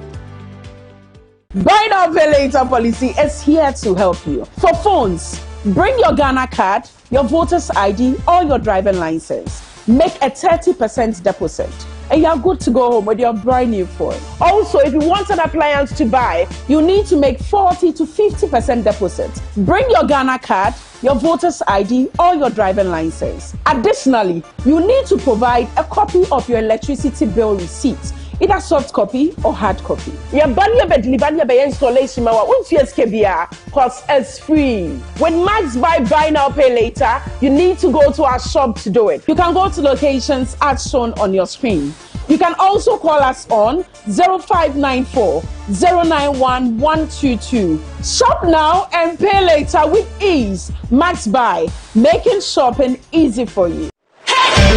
Buy now, pay later policy is here to help you. For phones, bring your Ghana card, your voter's ID, or your driving license. Make a 30% deposit, and you're good to go home with your brand new phone. Also, if you want an appliance to buy, you need to make 40 to 50% deposit. Bring your Ghana card, your voter's ID, or your driving license. Additionally, you need to provide a copy of your electricity bill receipt, either soft copy or hard copy. Your banner bed installation because it's free. When Max buy now pay later, you need to go to our shop to do it. You can go to locations as shown on your screen. You can also call us on 0594 091 122. Shop now and pay later with ease. Max Buy, making shopping easy for you. Hey!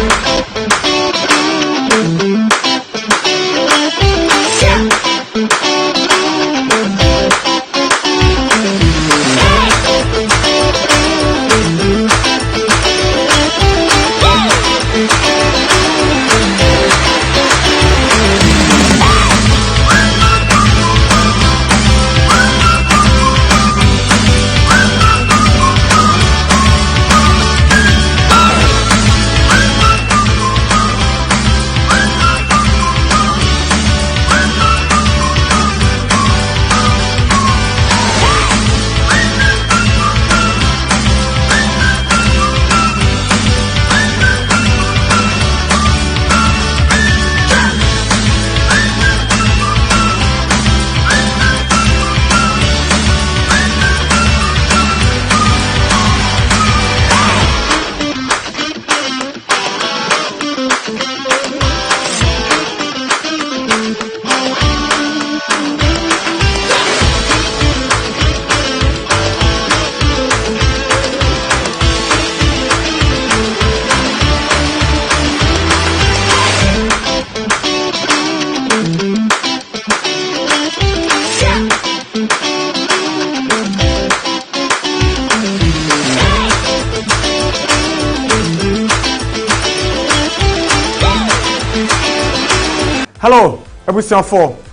Hello, Ebusiafo.